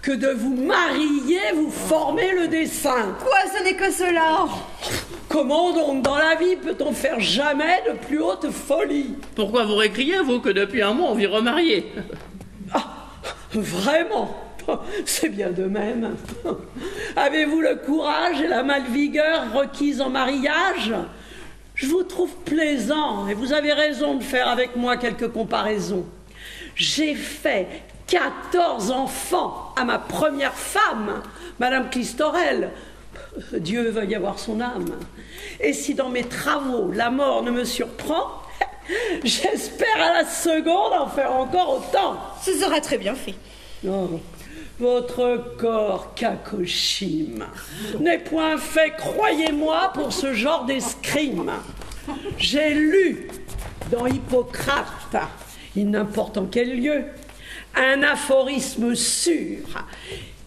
que de vous marier, vous formez le dessein. Quoi, ce n'est que cela? Comment donc dans la vie peut-on faire jamais de plus haute folie? Pourquoi vous récriez, vous, que depuis un mois on vit remarier? Ah, vraiment? C'est bien de même. Avez-vous le courage et la malvigueur requises en mariage? Je vous trouve plaisant et vous avez raison de faire avec moi quelques comparaisons. J'ai fait 14 enfants à ma première femme, Madame Clistorel. Dieu veuille avoir son âme. Et si dans mes travaux la mort ne me surprend, j'espère à la seconde en faire encore autant. Ce sera très bien fait. Oh, votre corps Kakoshim n'est point fait, croyez-moi, pour ce genre d'escrime. J'ai lu dans Hippocrate, il n'importe en quel lieu, un aphorisme sûr.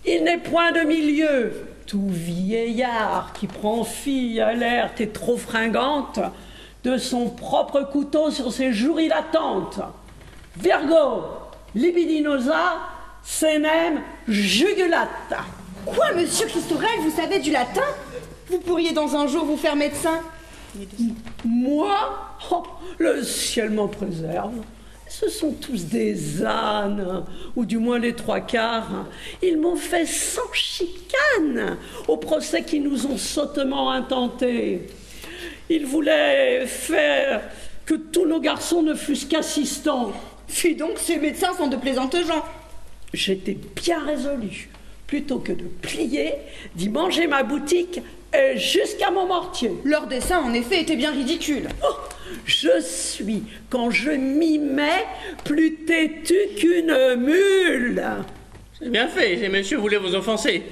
Il n'est point de milieu. Tout vieillard qui prend fille alerte et trop fringante, de son propre couteau sur ses joues il attente. Virgo, libidinosa, senem, jugulata. Quoi, monsieur Clistorel, vous savez du latin? Vous pourriez dans un jour vous faire médecin. Moi? Oh, le ciel m'en préserve. Ce sont tous des ânes, ou du moins les trois quarts. Ils m'ont fait sans chicane au procès qu'ils nous ont sottement intenté. Ils voulaient faire que tous nos garçons ne fussent qu'assistants. Fi donc, ces médecins sont de plaisantes gens. J'étais bien résolu, plutôt que de plier, d'y manger ma boutique et jusqu'à mon mortier. Leur dessein, en effet, était bien ridicule. Oh, je suis, quand je m'y mets, plus têtu qu'une mule. C'est bien fait, ces messieurs voulaient vous offenser.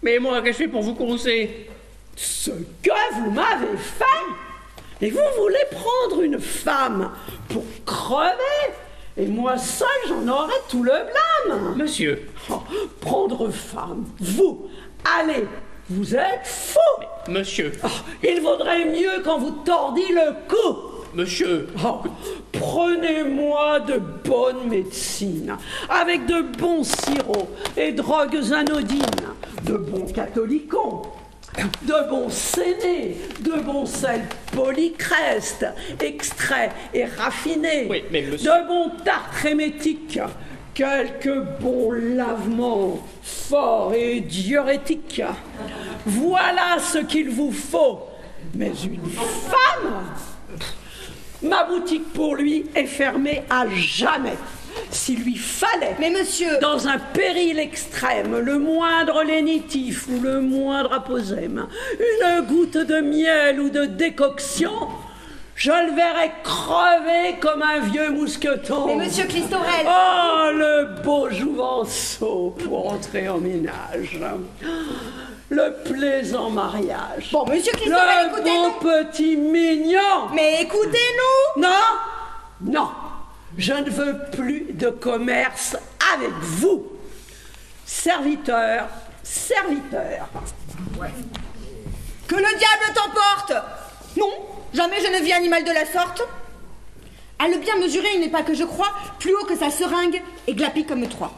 Mais moi, qu'ai-je fait pour vous courroucer? Ce que vous m'avez fait? Et vous voulez prendre une femme pour crever? Et moi seul, j'en aurais tout le blâme. Monsieur. Oh, prendre femme, vous, allez, vous êtes fou. Mais, monsieur. Oh, il vaudrait mieux quand vous tordiez le cou. Monsieur. Oh, prenez-moi de bonne médecine, avec de bons sirops et drogues anodines, de bons catholicons, de bons sénés, de bons sels polycrestes, extraits et raffinés, oui, mais monsieur... de bons tartres émétiques, quelques bons lavements forts et diurétiques. Voilà ce qu'il vous faut. Mais une femme, ma boutique pour lui est fermée à jamais. S'il lui fallait, mais monsieur, dans un péril extrême, le moindre lénitif ou le moindre aposème, une goutte de miel ou de décoction, je le verrais crever comme un vieux mousqueton. Mais monsieur Clistorel... Oh, le beau jouvenceau pour entrer en ménage. Le plaisant mariage. Bon, monsieur Clistorel, écoutez-nous. Le bon petit mignon. Mais écoutez-nous. Non, non. Je ne veux plus de commerce avec vous. Serviteur, serviteur. Que le diable t'emporte! Non, jamais je ne vis animal de la sorte. À le bien mesurer, il n'est pas que je crois, plus haut que sa seringue et glapi comme trois.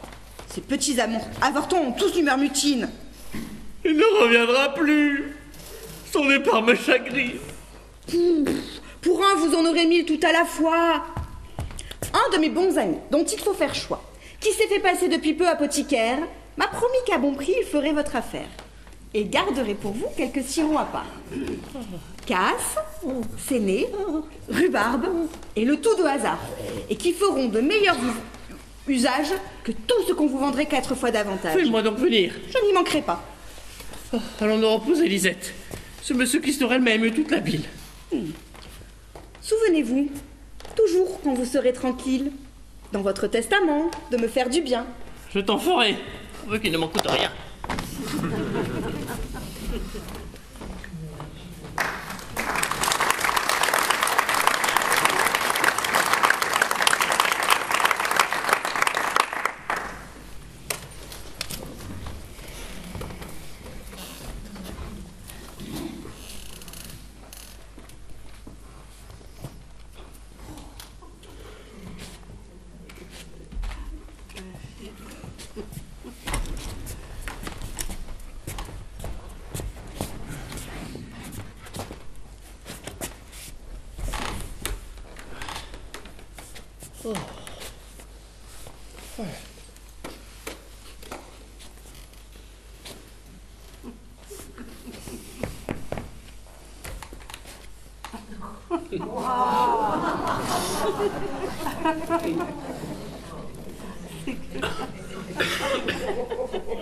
Ces petits avortons ont tous l'humeur mutine. Il ne reviendra plus. Son départ me chagrine. Pour un, vous en aurez 1000 tout à la fois. Un de mes bons amis, dont il faut faire choix, qui s'est fait passer depuis peu apothicaire, m'a promis qu'à bon prix, il ferait votre affaire. Et garderait pour vous quelques sirop à part. Casse, séné, rhubarbe, et le tout de hasard. Et qui feront de meilleurs usages que tout ce qu'on vous vendrait 4 fois davantage. Fais-moi donc venir. Je n'y manquerai pas. Allons nous reposer, Lisette. Ce monsieur Christorel m'a ému toute la bile. Souvenez-vous, toujours quand vous serez tranquille, dans votre testament, de me faire du bien. Je t'en ferai, pourvu qu'il ne m'en coûte rien.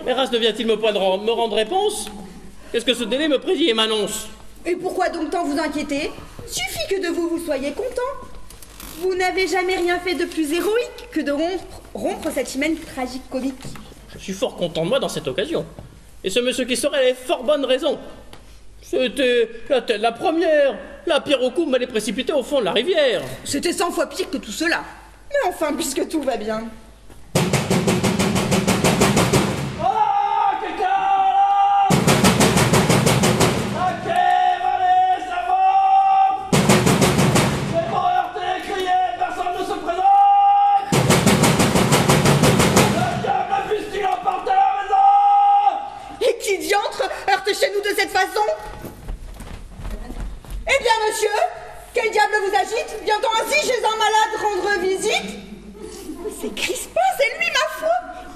Eras ne vient-il me rendre réponse? Qu'est-ce que ce délai me prédit et m'annonce? Et pourquoi donc tant vous inquiéter? Suffit que de vous soyez content. Vous n'avez jamais rien fait de plus héroïque que de rompre cette hymen tragique-comique. Je suis fort content de moi dans cette occasion. Et ce monsieur Christorel avait fort bonne raison. C'était la première. La pierre au cou m'allait précipiter au fond de la rivière. C'était 100 fois pire que tout cela. Mais enfin, puisque tout va bien. Chez nous de cette façon? Eh bien, monsieur, quel diable vous agite? Vient-on ainsi chez un malade rendre visite? C'est Crispin, c'est lui, ma foi!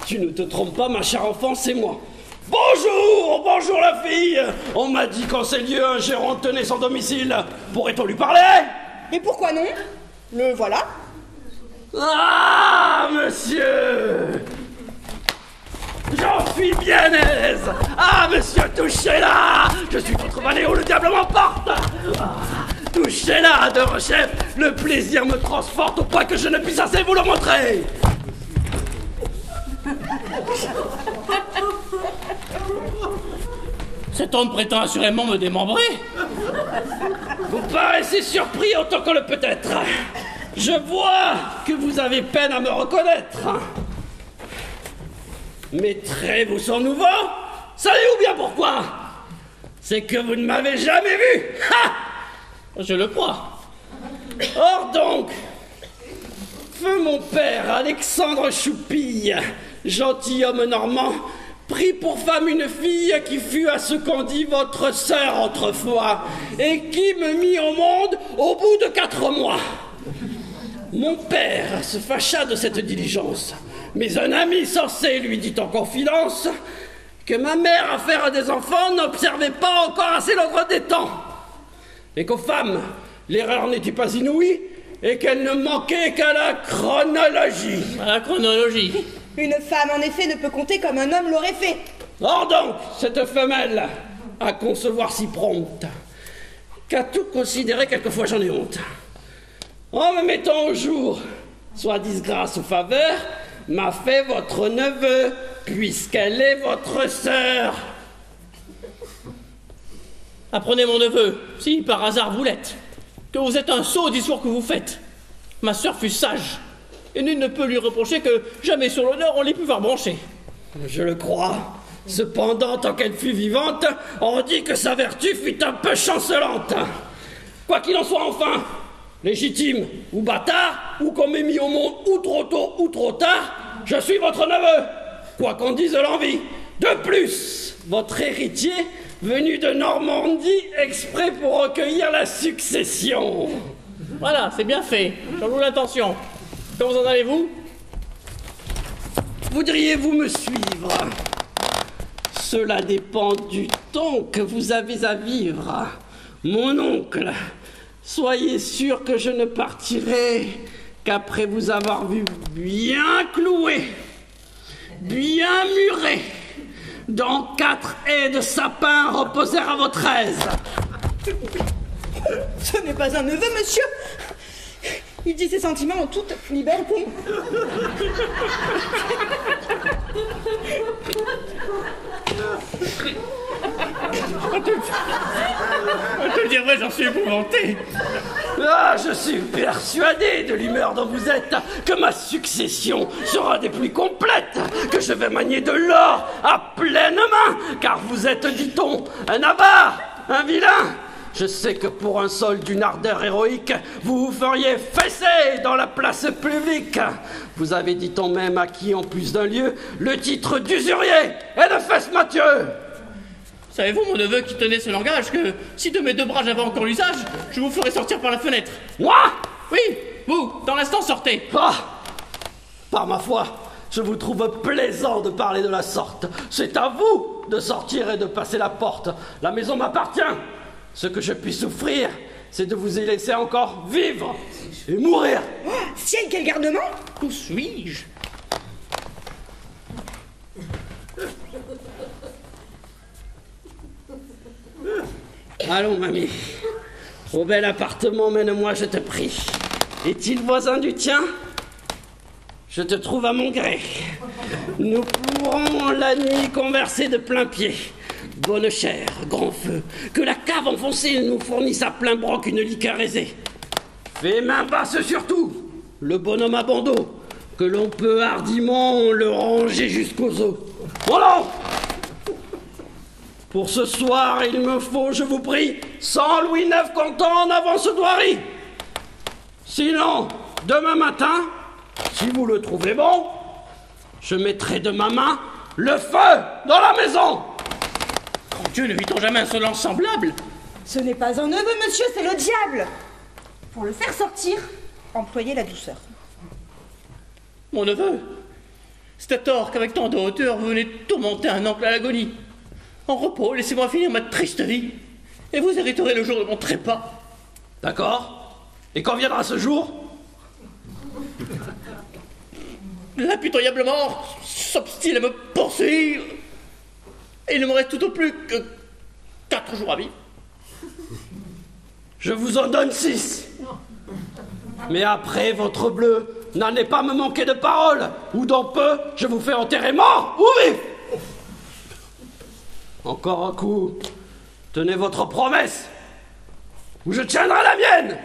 Tu ne te trompes pas, ma chère enfant, c'est moi. Bonjour, bonjour la fille. On m'a dit qu'en ces lieux, un gérant tenait son domicile. Pourrait-on lui parler? Mais pourquoi non? Le voilà. Ah, monsieur! J'en suis bien aise. Ah, monsieur, touchez-la. Je suis votre valéo, le diable m'emporte. Ah, touchez-la, de rechef. Le plaisir me transporte au point que je ne puisse assez vous le montrer. Cet homme prétend assurément me démembrer. Vous paraissez surpris autant qu'on le peut être. Je vois que vous avez peine à me reconnaître. Mes traits vous sont nouveaux? Savez-vous bien pourquoi? C'est que vous ne m'avez jamais vu. Ha! Je le crois. Or donc, feu mon père, Alexandre Choupille, gentilhomme normand, prit pour femme une fille qui fut à ce qu'on dit votre sœur autrefois, et qui me mit au monde au bout de 4 mois. Mon père se fâcha de cette diligence, mais un ami censé lui dit en confidence que ma mère à faire des enfants n'observait pas encore assez l'ordre des temps, et qu'aux femmes, l'erreur n'était pas inouïe, et qu'elle ne manquait qu'à la chronologie. À la chronologie. Une femme, en effet, ne peut compter comme un homme l'aurait fait. Or donc, cette femelle, à concevoir si prompte, qu'à tout considérer, quelquefois j'en ai honte. En me mettant au jour, soit disgrâce ou faveur, m'a fait votre neveu, puisqu'elle est votre sœur. Apprenez, mon neveu, si par hasard vous l'êtes, que vous êtes un sot au discours que vous faites. Ma sœur fut sage, et nul ne peut lui reprocher que jamais sur l'honneur on l'ait pu voir brancher. Je le crois. Cependant, tant qu'elle fut vivante, on dit que sa vertu fut un peu chancelante. Quoi qu'il en soit, enfin, légitime ou bâtard, ou qu'on m'ait mis au monde ou trop tôt ou trop tard, je suis votre neveu, quoi qu'en dise l'envie. De plus, votre héritier, venu de Normandie exprès pour recueillir la succession. Voilà, c'est bien fait. J'en loue l'intention. Quand vous en allez-vous? Voudriez-vous me suivre? Cela dépend du temps que vous avez à vivre. Mon oncle, soyez sûr que je ne partirai qu'après vous avoir vu bien cloué, bien muré, dans 4 haies de sapin reposer à votre aise. Ce n'est pas un neveu, monsieur. Il dit ses sentiments en toute liberté. Je te le dire vrai, j'en suis épouvanté. Ah, je suis persuadé de l'humeur dont vous êtes, que ma succession sera des plus complètes, que je vais manier de l'or à pleine main, car vous êtes, dit-on, un avare, un vilain. Je sais que pour un sol d'une ardeur héroïque, vous vous feriez fesser dans la place publique. Vous avez, dit-on même, acquis en plus d'un lieu le titre d'usurier et de fesse-Mathieu. Savez-vous, mon neveu qui tenait ce langage, que si de mes 2 bras j'avais encore l'usage, je vous ferais sortir par la fenêtre. Moi? Oui, vous, dans l'instant, sortez. Ah! Par ma foi, je vous trouve plaisant de parler de la sorte. C'est à vous de sortir et de passer la porte. La maison m'appartient. Ce que je puis souffrir, c'est de vous y laisser encore vivre et mourir. Oh, ciel, quel garnement! Où suis-je? Allons, mamie. Au bel appartement, mène-moi, je te prie. Est-il voisin du tien? Je te trouve à mon gré. Nous pourrons la nuit converser de plein pied. Bonne chère, grand feu, que la cave enfoncée nous fournisse à plein broc une liqueur aisée. Fais main basse surtout, le bonhomme à bandeau, que l'on peut hardiment le ranger jusqu'aux os. Voilà! Pour ce soir, il me faut, je vous prie, 100 louis 9 comptant en avance douarie. Sinon, demain matin, si vous le trouvez bon, je mettrai de ma main le feu dans la maison. Grand Dieu, ne vit-on jamais insolence semblable? Ce n'est pas un neveu, monsieur, c'est le diable. Pour le faire sortir, employez la douceur. Mon neveu, c'est à tort qu'avec tant de hauteur, vous venez tourmenter un oncle à l'agonie. En repos, laissez-moi finir ma triste vie, et vous hériterez le jour de mon trépas. D'accord. Et quand viendra ce jour? L'impitoyable mort s'obstine à me poursuivre, et il ne me reste tout au plus que 4 jours à vivre. Je vous en donne 6. Mais après, votre bleu, n'allez pas me manquer de parole, ou dans peu, je vous fais enterrer mort ou vif. Encore un coup. Tenez votre promesse, ou je tiendrai la mienne.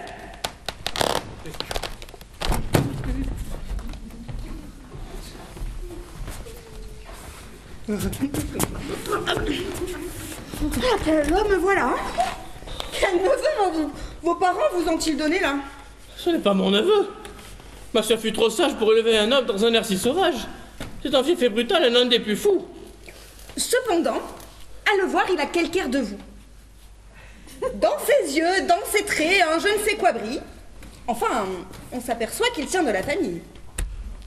Quel homme voilà, hein? Quel neveu vos parents vous ont-ils donné là? Ce n'est pas mon neveu. Ma soeur fut trop sage pour élever un homme dans un air si sauvage. C'est un fief et brutal, un homme des plus fous. Cependant, à le voir, il a quelque air de vous. Dans ses yeux, dans ses traits, un je ne sais quoi brille. Enfin, on s'aperçoit qu'il tient de la famille.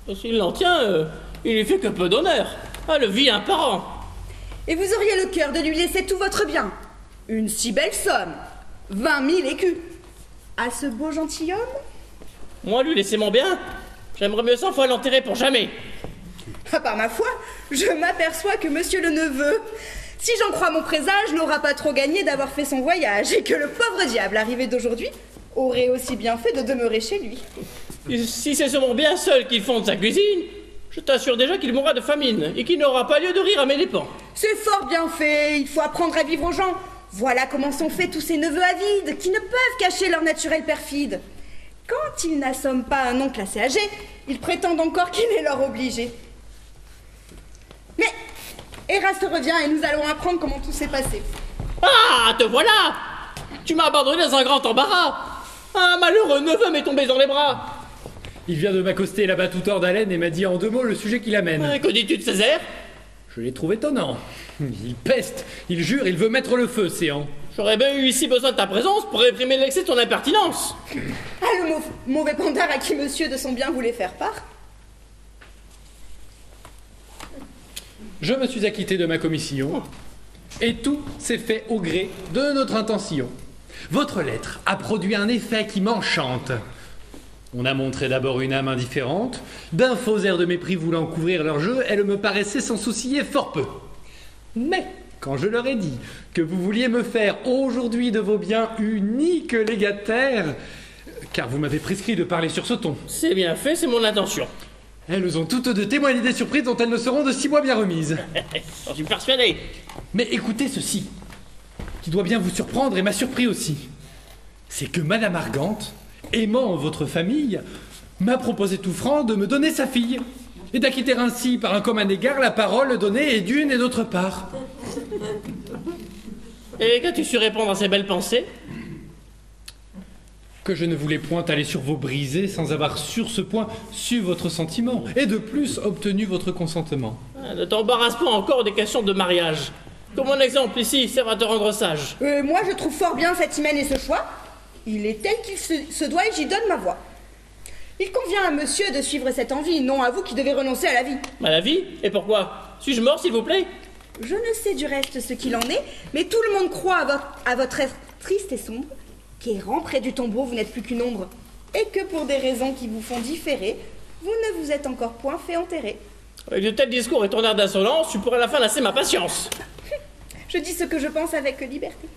Et s'il l'en tient, il lui fait que peu d'honneur. Ah, le vilain parent. Et vous auriez le cœur de lui laisser tout votre bien. Une si belle somme. 20 000 écus. À ce beau gentilhomme? Moi, lui laisser mon bien, j'aimerais mieux 100 fois l'enterrer pour jamais. Ah, par ma foi, je m'aperçois que monsieur le neveu, si j'en crois mon présage, n'aura pas trop gagné d'avoir fait son voyage, et que le pauvre diable arrivé d'aujourd'hui aurait aussi bien fait de demeurer chez lui. Et si c'est sur mon bien seul qu'il fonde sa cuisine, je t'assure déjà qu'il mourra de famine, et qu'il n'aura pas lieu de rire à mes dépens. C'est fort bien fait, il faut apprendre à vivre aux gens. Voilà comment sont faits tous ces neveux avides, qui ne peuvent cacher leur naturel perfide. Quand ils n'assomment pas un oncle assez âgé, ils prétendent encore qu'il est leur obligé. Mais Eraste revient et nous allons apprendre comment tout s'est passé. Ah, te voilà! Tu m'as abandonné dans un grand embarras. Un malheureux neveu m'est tombé dans les bras. Il vient de m'accoster là-bas tout hors d'haleine et m'a dit en 2 mots le sujet qui l'amène. Que dis-tu de Césaire? Je l'ai trouvé étonnant. Il peste, il jure, il veut mettre le feu, Céan. J'aurais bien eu ici besoin de ta présence pour réprimer l'excès de ton impertinence. Ah, le mauvais pandard à qui monsieur de son bien voulait faire part. Je me suis acquitté de ma commission, et tout s'est fait au gré de notre intention. Votre lettre a produit un effet qui m'enchante. On a montré d'abord une âme indifférente, d'un faux air de mépris voulant couvrir leur jeu, elle me paraissait s'en soucier fort peu. Mais quand je leur ai dit que vous vouliez me faire aujourd'hui de vos biens uniques légataires, car vous m'avez prescrit de parler sur ce ton. C'est bien fait, c'est mon intention. Elles ont toutes deux témoigné des surprises dont elles ne seront de 6 mois bien remises. J'en suis persuadé. Mais écoutez ceci, qui doit bien vous surprendre et m'a surpris aussi. C'est que Madame Argante, aimant votre famille, m'a proposé tout franc de me donner sa fille, et d'acquitter ainsi par un commun égard la parole donnée et d'une et d'autre part. Et qu'as-tu su répondre à ces belles pensées? Que je ne voulais point aller sur vos brisées sans avoir sur ce point su votre sentiment, et de plus obtenu votre consentement. Ne t'embarrasse pas encore des questions de mariage. Comme mon exemple ici, ça va te rendre sage. Moi, je trouve fort bien cette hymen et ce choix. Il est tel qu'il se doit et j'y donne ma voix. Il convient à monsieur de suivre cette envie, non à vous qui devez renoncer à la vie. À la vie? Et pourquoi? Suis-je mort, s'il vous plaît? Je ne sais du reste ce qu'il en est, mais tout le monde croit à votre être triste et sombre, qu'errant près du tombeau, vous n'êtes plus qu'une ombre, et que pour des raisons qui vous font différer, vous ne vous êtes encore point fait enterrer. Avec de tels discours et ton air d'insolence, tu pourrais à la fin lasser ma patience. Je dis ce que je pense avec liberté.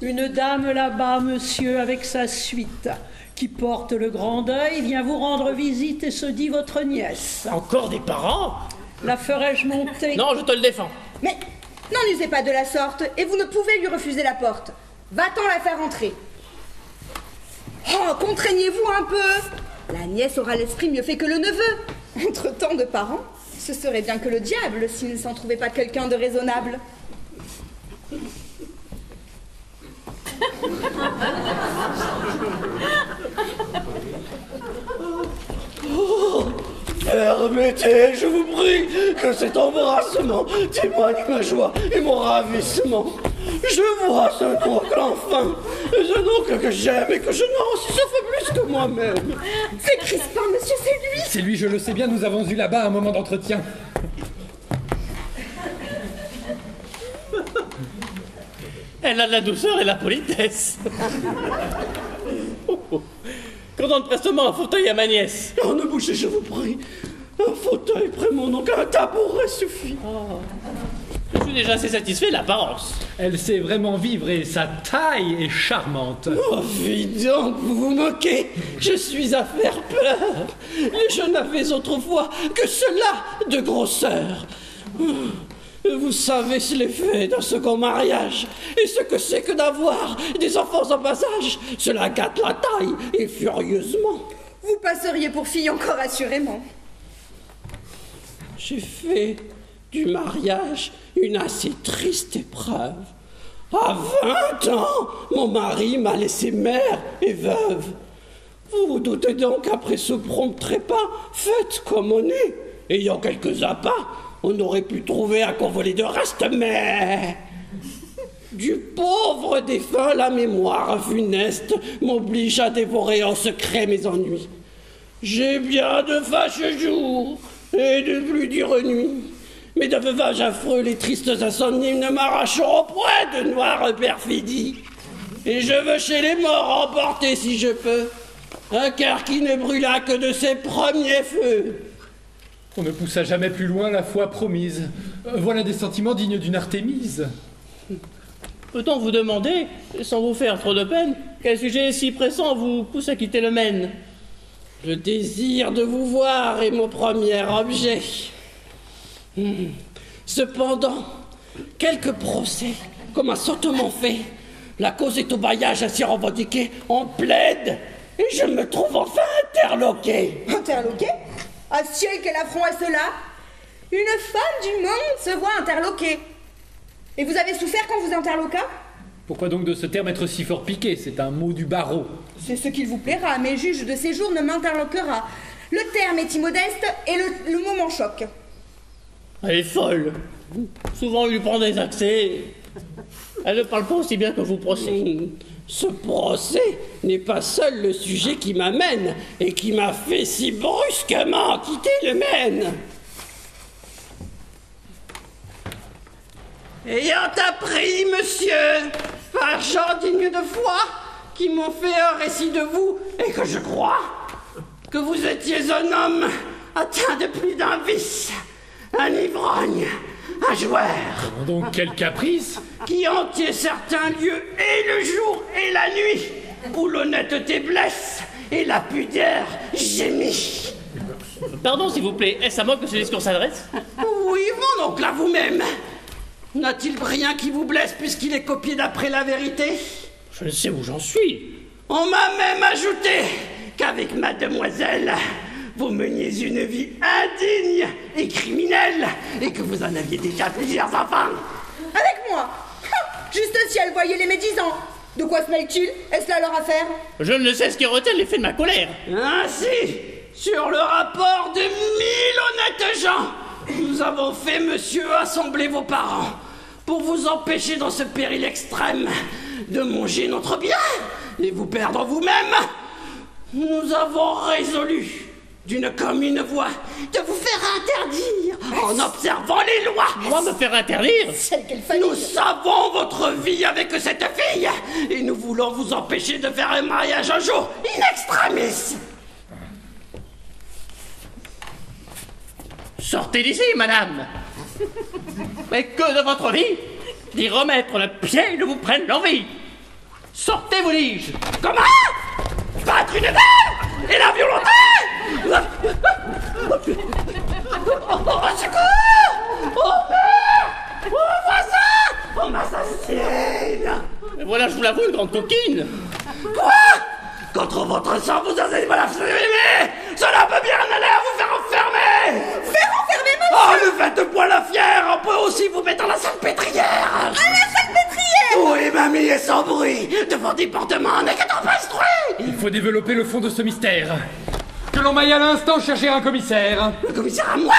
Une dame là-bas, monsieur, avec sa suite, qui porte le grand deuil, vient vous rendre visite et se dit votre nièce. Encore des parents? La ferais-je monter? Non, je te le défends. Mais n'en usez pas de la sorte, et vous ne pouvez lui refuser la porte. Va-t'en la faire entrer. Oh, contraignez-vous un peu. La nièce aura l'esprit mieux fait que le neveu. Entre tant de parents, ce serait bien que le diable s'il ne s'en trouvait pas quelqu'un de raisonnable. Oh, permettez, je vous prie, que cet embrassement témoigne ma joie et mon ravissement. Je vois ce oncle enfin, un oncle que j'aime et que je n'en si ça fait plus que moi-même. C'est Crispin, monsieur, c'est lui. C'est lui, je le sais bien, nous avons eu là-bas un moment d'entretien. Elle a de la douceur et de la politesse. Qu'on donne prestement un fauteuil à ma nièce. Oh, ne bougez, je vous prie. Un fauteuil près mon oncle, un tabouret suffit. Oh. Je suis déjà assez satisfait de l'apparence. Elle sait vraiment vivre et sa taille est charmante. Oh, évident que vous vous moquez. Je suis à faire peur. Je n'avais autrefois que cela de grosseur. Vous savez l'effet d'un second mariage et ce que c'est que d'avoir des enfants en passage. Cela gâte la taille et furieusement. Vous passeriez pour fille encore assurément. J'ai fait du mariage une assez triste épreuve. À 20 ans, mon mari m'a laissé mère et veuve. Vous vous doutez donc qu'après ce prompt trépas, fait comme on est, ayant quelques appâts, on aurait pu trouver à convoler de reste, mais du pauvre défunt, la mémoire funeste m'oblige à dévorer en secret mes ennuis. J'ai bien de fâcheux jours et de plus dures nuits, mais de veuvages affreux, les tristes insomnies ne m'arracheront point de noires perfidies. Et je veux chez les morts emporter, si je peux, un cœur qui ne brûla que de ses premiers feux. On ne poussa jamais plus loin la foi promise. Voilà des sentiments dignes d'une Artémise. Peut-on vous demander, sans vous faire trop de peine, quel sujet si pressant vous pousse à quitter le Maine? Le désir de vous voir est mon premier objet. Cependant, quelques procès, comme un sottement fait, La cause est au mariage ainsi revendiqué en plaide. Et je me trouve enfin interloqué. Interloqué? Ah ciel, quel affront à cela! Une femme du monde se voit interloquée. Et vous avez souffert quand vous interloqua? Pourquoi donc de ce terme être si fort piqué? C'est un mot du barreau. C'est ce qu'il vous plaira, mais juge de séjour ne m'interloquera. Le terme est immodeste et le mot m'en choque. Elle est folle. Souvent, on lui prend des accès. Elle ne parle pas aussi bien que vous procès. Ce procès n'est pas seul le sujet qui m'amène et qui m'a fait si brusquement quitter le Maine. Ayant appris, monsieur, par gens dignes de foi, qui m'ont fait un récit de vous, et que je crois que vous étiez un homme atteint de plus d'un vice, un ivrogne, un joueur. Comment donc, quel caprice? Qui hantait certains lieux et le jour et la nuit, où l'honnêteté blesse et la pudeur gémit. Pardon, s'il vous plaît, est-ce à moi que ce discours s'adresse? Oui, mon oncle, à vous-même. N'a-t-il rien qui vous blesse puisqu'il est copié d'après la vérité? Je ne sais où j'en suis. On m'a même ajouté qu'avec mademoiselle, vous meniez une vie indigne et criminelle et que vous en aviez déjà plusieurs enfants. Avec moi? Juste ciel, voyez les médisants. De quoi se mêlent-ils? Est-ce là leur affaire? Je ne sais ce qui retient l'effet de ma colère. Ainsi, sur le rapport de 1000 honnêtes gens, nous avons fait, monsieur, assembler vos parents pour vous empêcher dans ce péril extrême de manger notre bien et vous perdre vous-même. Nous avons résolu d'une commune voix de vous faire interdire en observant les lois. Moi me faire interdire? Celle qu'elle fallait. Nous savons votre vie avec cette fille et nous voulons vous empêcher de faire un mariage un jour in extremis. Sortez d'ici, madame. Mais que de votre vie d'y remettre le pied ne vous prenne l'envie. Sortez, vous dis-je. Comment? Battre une dame et la violenter? Au secours! Au père! Au voisin! On m'assassine! Et voilà, je vous l'avoue, une grande coquine. Quoi? Contre votre sang, vous osez me la faire. Cela peut bien aller à vous faire enfermer! Faire enfermer, monsieur! Oh, ne faites point la fière! On peut aussi vous mettre dans la salle pétrière! À la salle pétrière! Oui, mamie, et sans bruit! Devant des portements n'est que trop instruit! Il faut développer le fond de ce mystère. Que l'on m'aille à l'instant chercher un commissaire. Le commissaire à moi?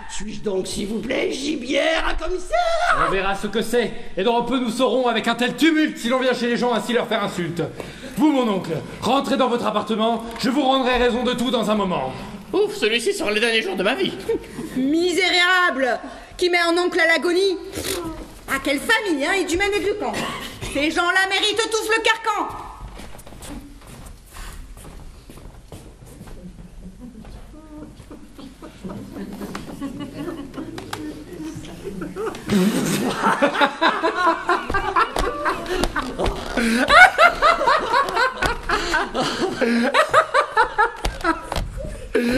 Suis-je donc, s'il vous plaît, gibière à commissaire? On verra ce que c'est, et dans un peu nous saurons avec un tel tumulte si l'on vient chez les gens ainsi leur faire insulte. Vous, mon oncle, rentrez dans votre appartement, je vous rendrai raison de tout dans un moment. Ouf, celui-ci sera les derniers jours de ma vie. Misérable! Qui met un oncle à l'agonie? Ah, quelle famille, hein, et du même et du camp. Ces gens-là méritent tous le carcan.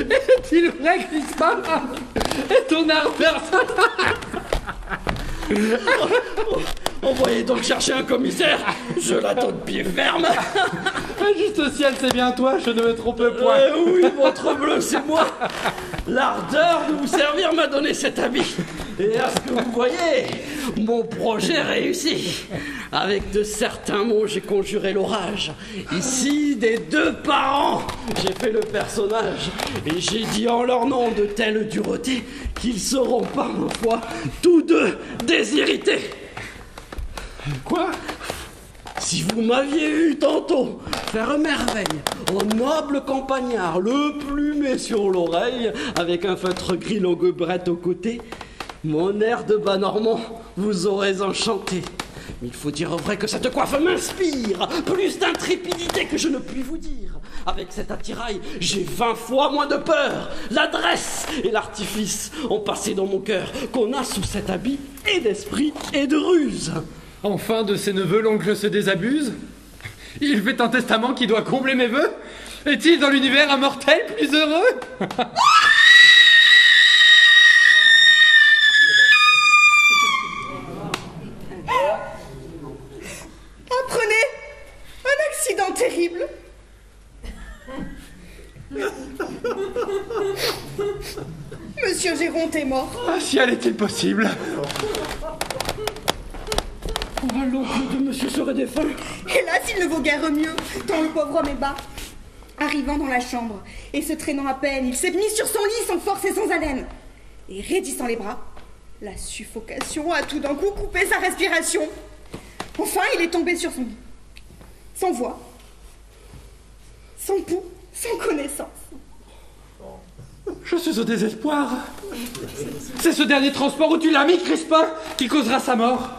Est-il vrai, Crispin? Et ton ardeur? Envoyez donc chercher un commissaire. Je l'attends de pied ferme. Juste au ciel, c'est bien toi, je ne me trompe point. Oui, votre bleu, c'est moi. L'ardeur de vous servir m'a donné cet habit. Et à ce que vous voyez, mon projet réussit. Avec de certains mots, j'ai conjuré l'orage. Ici, des deux parents, j'ai fait le personnage. Et j'ai dit en leur nom de telle dureté qu'ils seront par ma foi tous deux désirrités. Quoi? Si vous m'aviez eu tantôt faire merveille au noble campagnard, le plumet sur l'oreille, avec un feutre gris longue brette au côté, mon air de bas normand vous aurait enchanté. Mais il faut dire vrai que cette coiffe m'inspire plus d'intrépidité que je ne puis vous dire. Avec cet attirail, j'ai 20 fois moins de peur. L'adresse et l'artifice ont passé dans mon cœur qu'on a sous cet habit et d'esprit et de ruse. Enfin, de ses neveux, l'oncle se désabuse? Il fait un testament qui doit combler mes vœux? Est-il dans l'univers un mortel plus heureux? Apprenez Monsieur Géronte est mort. Ah, si elle est-il possible? Oh, l'oncle de monsieur serait défunt. Hélas, il ne vaut guère mieux, tant le pauvre homme est bas. Arrivant dans la chambre, et se traînant à peine, il s'est mis sur son lit sans force et sans haleine. Et raidissant les bras, la suffocation a tout d'un coup coupé sa respiration. Enfin, il est tombé sur son lit. Sans voix, sans pouls, sans connaissance. Je suis au désespoir. C'est ce dernier transport où tu l'as mis, Crispin, qui causera sa mort.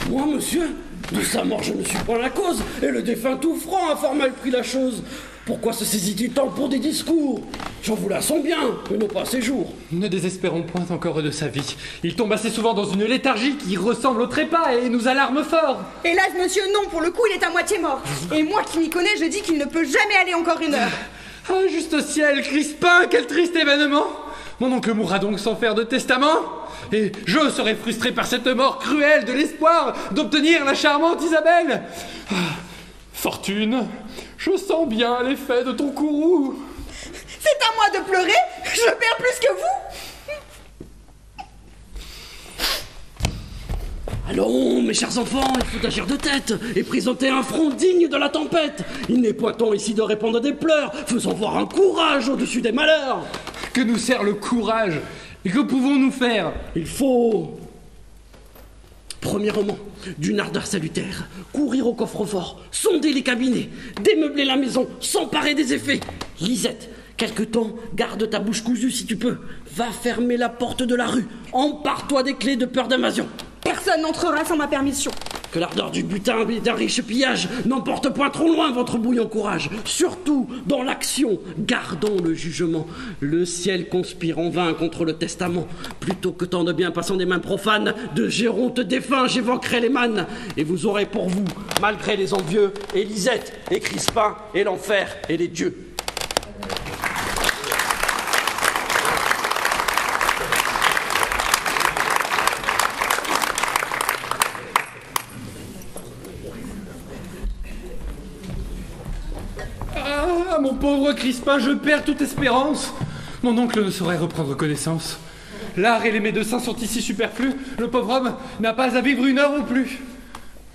Moi, monsieur, de sa mort, je ne suis pas la cause, et le défunt tout franc a fort mal pris la chose. Pourquoi se saisit-il tant pour des discours? J'en vous la sens bien, mais non pas ces jours. Ne désespérons point encore de sa vie. Il tombe assez souvent dans une léthargie qui ressemble au trépas et nous alarme fort. Hélas, monsieur, non, pour le coup, il est à moitié mort. Et moi qui m'y connais, je dis qu'il ne peut jamais aller encore une heure. Ah, juste ciel, Crispin, quel triste événement! Mon oncle mourra donc sans faire de testament, et je serai frustré par cette mort cruelle de l'espoir d'obtenir la charmante Isabelle. Ah, fortune, je sens bien l'effet de ton courroux. C'est à moi de pleurer, je perds plus que vous. Allons, mes chers enfants, il faut agir de tête et présenter un front digne de la tempête. Il n'est point temps ici de répandre des pleurs, faisant voir un courage au-dessus des malheurs. Que nous sert le courage? Et que pouvons-nous faire? Il faut, premièrement, d'une ardeur salutaire, courir au coffre-fort, sonder les cabinets, démeubler la maison, s'emparer des effets. Lisette, quelque temps, garde ta bouche cousue si tu peux. Va fermer la porte de la rue, empare-toi des clés de peur d'invasion. Personne n'entrera sans ma permission. Que l'ardeur du butin et d'un riche pillage n'emporte point trop loin votre bouillant courage. Surtout, dans l'action, gardons le jugement. Le ciel conspire en vain contre le testament. Plutôt que tant de bien passant des mains profanes, de Géronte défunt, j'évoquerai les mannes. Et vous aurez pour vous, malgré les envieux, et Lisette, et Crispin, et l'enfer, et les dieux. Ah, mon pauvre Crispin, je perds toute espérance. Mon oncle ne saurait reprendre connaissance. L'art et les médecins sont ici superflus. Le pauvre homme n'a pas à vivre une heure ou plus.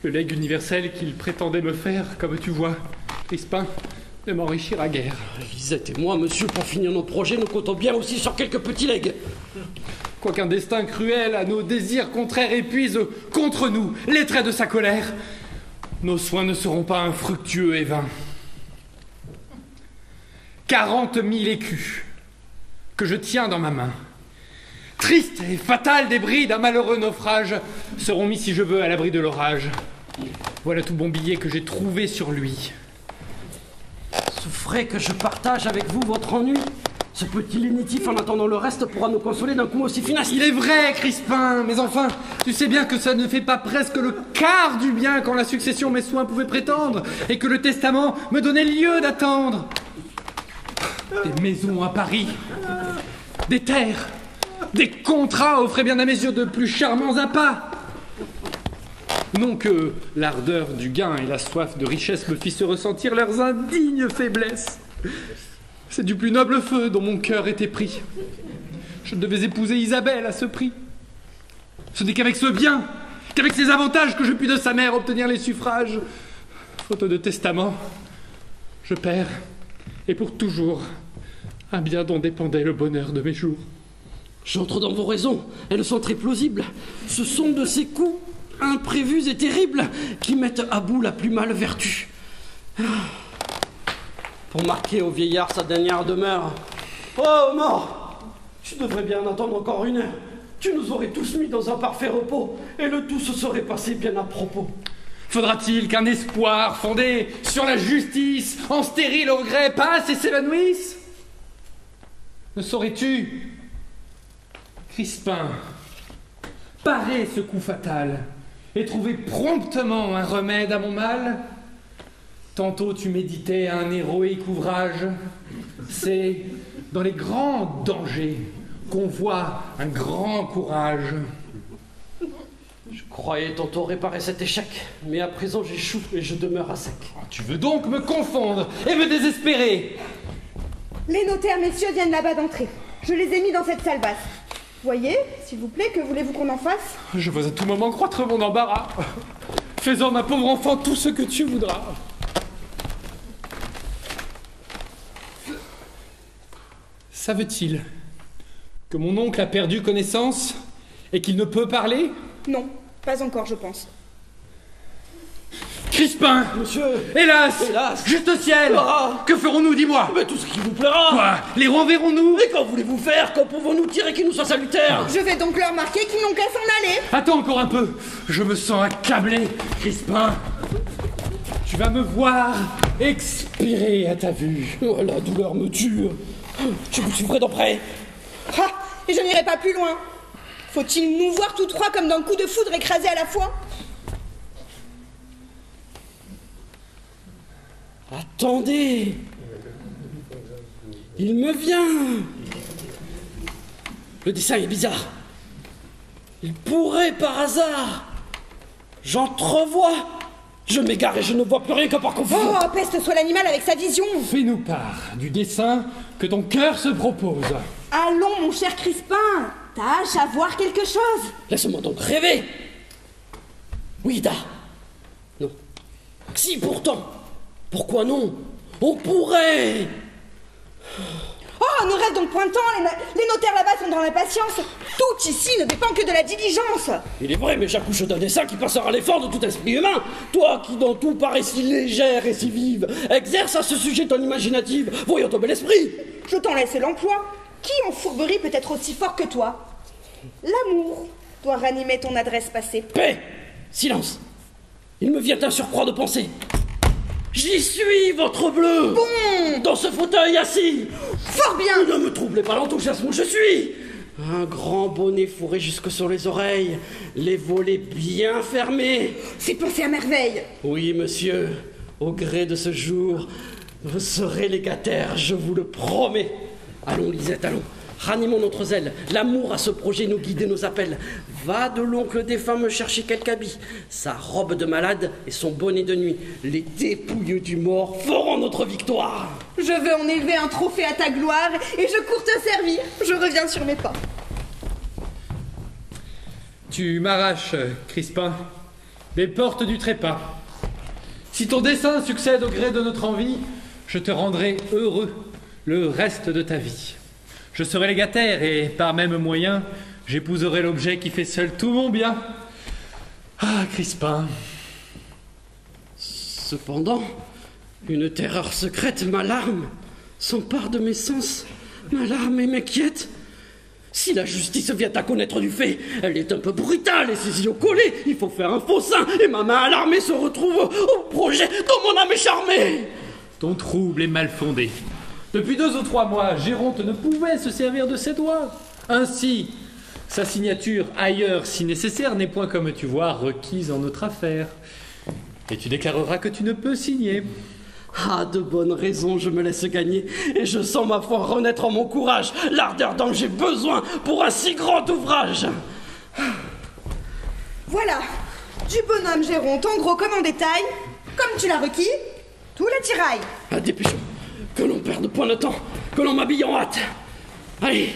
Le legs universel qu'il prétendait me faire, comme tu vois, Crispin, ne m'enrichira guère. Lisette et moi, monsieur, pour finir nos projets, nous comptons bien aussi sur quelques petits legs. Quoiqu'un destin cruel à nos désirs contraires épuise contre nous les traits de sa colère, nos soins ne seront pas infructueux et vains. 40 000 écus que je tiens dans ma main, tristes et fatales débris d'un malheureux naufrage, seront mis, si je veux, à l'abri de l'orage. Voilà tout bon billet que j'ai trouvé sur lui. Souffrez que je partage avec vous votre ennui. Ce petit lénitif, en attendant le reste, pourra nous consoler d'un coup aussi funeste. Il est vrai, Crispin, mais enfin, tu sais bien que ça ne fait pas presque le quart du bien quand la succession mes soins pouvait prétendre, et que le testament me donnait lieu d'attendre. Des maisons à Paris, des terres, des contrats offraient bien à mes yeux de plus charmants appâts. Non que l'ardeur du gain et la soif de richesse me fissent ressentir leurs indignes faiblesses. C'est du plus noble feu dont mon cœur était pris. Je devais épouser Isabelle à ce prix. Ce n'est qu'avec ce bien, qu'avec ces avantages que je puis de sa mère obtenir les suffrages. Faute de testament, je perds, et pour toujours, un bien dont dépendait le bonheur de mes jours. J'entre dans vos raisons, elles sont très plausibles. Ce sont de ces coups imprévus et terribles qui mettent à bout la plus mâle vertu. Pour marquer au vieillard sa dernière demeure. Oh, mort! Tu devrais bien attendre encore une heure. Tu nous aurais tous mis dans un parfait repos, et le tout se serait passé bien à propos. Faudra-t-il qu'un espoir fondé sur la justice, en stérile regret, passe et s'évanouisse? Ne saurais-tu, Crispin, parer ce coup fatal et trouver promptement un remède à mon mal? Tantôt tu méditais un héroïque ouvrage. C'est dans les grands dangers qu'on voit un grand courage. Je croyais tantôt réparer cet échec, mais à présent j'échoue et je demeure à sec. Tu veux donc me confondre et me désespérer? Les notaires, messieurs, viennent là-bas d'entrer. Je les ai mis dans cette salle basse. Voyez, s'il vous plaît, que voulez-vous qu'on en fasse? Je veux à tout moment croître mon embarras. Fais-en, ma pauvre enfant, tout ce que tu voudras. Savent-ils que mon oncle a perdu connaissance et qu'il ne peut parler? Non, pas encore, je pense. Crispin! Monsieur! Hélas! Hélas! Juste au ciel! Ah. Que ferons-nous, dis-moi? Mais tout ce qui vous plaira! Quoi? Les renverrons-nous? Et qu'en voulez-vous faire? Qu'en pouvons-nous tirer qui nous soit salutaire? Je vais donc leur marquer qu'ils n'ont qu'à s'en aller. Attends encore un peu. Je me sens accablé, Crispin. Tu vas me voir expirer à ta vue. Oh, la douleur me tue. Je vous suivrai d'en près. Ah, et je n'irai pas plus loin. Faut-il nous voir tous trois comme d'un coup de foudre écrasés à la fois? Attendez! Il me vient! Le dessin est bizarre. Il pourrait par hasard. J'entrevois. Je m'égare et je ne vois plus rien que par confusion. Oh, peste soit l'animal avec sa vision. Fais-nous part du dessin que ton cœur se propose. Allons, mon cher Crispin. Tâche à voir quelque chose. Laisse-moi donc rêver. Oui, Da. Non. Si, pourtant. Pourquoi non? On pourrait. Oh, ne reste donc point de temps. Les notaires là-bas sont dans l'impatience. Tout ici ne dépend que de la diligence. Il est vrai, mais j'accouche d'un dessin qui passera l'effort de tout esprit humain. Toi qui dans tout paraît si légère et si vive, exerce à ce sujet ton imaginative, voyons ton bel esprit. Je t'en laisse l'emploi. Qui en fourberie peut être aussi fort que toi? L'amour doit ranimer ton adresse passée. Paix! Silence! Il me vient un surcroît de pensée. J'y suis, votre bleu! Bon! Dans ce fauteuil assis! Fort bien! Ne me troublez pas l'enthousiasme où je suis! Un grand bonnet fourré jusque sur les oreilles, les volets bien fermés. C'est pensé à merveille. Oui, monsieur, au gré de ce jour, vous serez légataire, je vous le promets. Allons, Lisette, allons. Ranimons notre zèle. L'amour à ce projet nous guide et nous appelle. Va de l'oncle défunt me chercher quelque habit. Sa robe de malade et son bonnet de nuit. Les dépouilles du mort feront notre victoire. Je veux en élever un trophée à ta gloire et je cours te servir. Je reviens sur mes pas. Tu m'arraches, Crispin, des portes du trépas. Si ton dessein succède au gré de notre envie, je te rendrai heureux le reste de ta vie. Je serai légataire et, par même moyen, j'épouserai l'objet qui fait seul tout mon bien. Ah, Crispin. Cependant, une terreur secrète m'alarme, s'empare de mes sens, m'alarme et m'inquiète. Si la justice vient à connaître du fait, elle est un peu brutale et ses yeux collés. Il faut faire un faux sein et ma main alarmée se retrouve au projet dont mon âme est charmée. Ton trouble est mal fondé. Depuis 2 ou 3 mois, Géronte ne pouvait se servir de ses doigts. Ainsi, sa signature ailleurs, si nécessaire, n'est point, comme tu vois, requise en notre affaire. Et tu déclareras que tu ne peux signer. Ah, de bonnes raisons, je me laisse gagner, et je sens ma foi renaître en mon courage, l'ardeur dont j'ai besoin pour un si grand ouvrage. Voilà, du bonhomme Géronte, en gros comme en détail, comme tu l'as requis, tout l'attirail. Ah, dépêchons, que l'on perde point de temps, que l'on m'habille en hâte. Allez,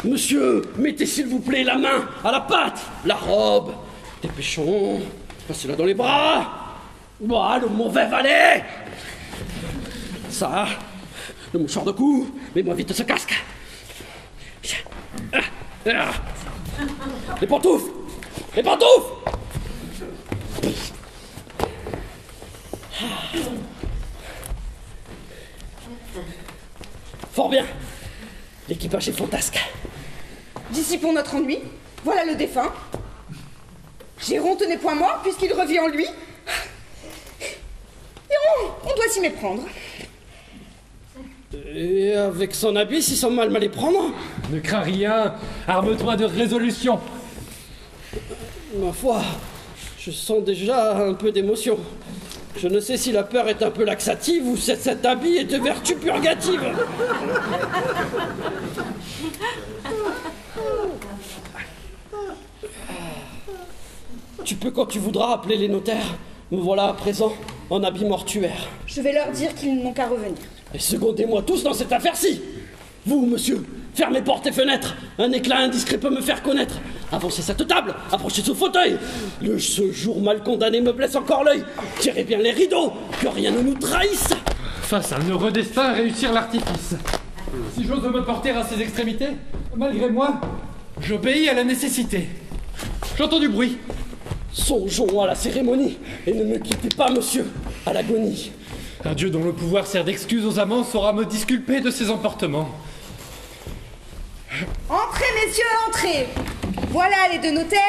monsieur, mettez s'il vous plaît la main à la pâte, la robe. Dépêchons, passez-la dans les bras. Bah, le mauvais valet. Ça, le mouchoir de cou, mets-moi vite ce casque. Les pantoufles. Les pantoufles. Fort bien. L'équipage est fantasque. Dissipons notre ennui. Voilà le défunt. Géronte n'est point mort puisqu'il revit en lui. Et on doit s'y méprendre. Et avec son habit, si son mal m'allait prendre. Ne crains rien, arme-toi de résolution. Ma foi, je sens déjà un peu d'émotion. Je ne sais si la peur est un peu laxative ou si cet habit est de vertu purgative. Tu peux, quand tu voudras, appeler les notaires. Me voilà à présent en habit mortuaire. Je vais leur dire qu'ils n'ont qu'à revenir. Et secondez-moi tous dans cette affaire-ci. Vous, monsieur, fermez portes et fenêtres. Un éclat indiscret peut me faire connaître. Avancez cette table, approchez ce fauteuil. Ce jour mal condamné me blesse encore l'œil. Tirez bien les rideaux, que rien ne nous trahisse. Face à un heureux destin, réussir l'artifice. Si j'ose me porter à ses extrémités, malgré moi, j'obéis à la nécessité. J'entends du bruit. Songeons à la cérémonie, et ne me quittez pas, monsieur, à l'agonie. Un dieu dont le pouvoir sert d'excuse aux amants saura me disculper de ses emportements. Entrez, messieurs, entrez. Voilà les deux notaires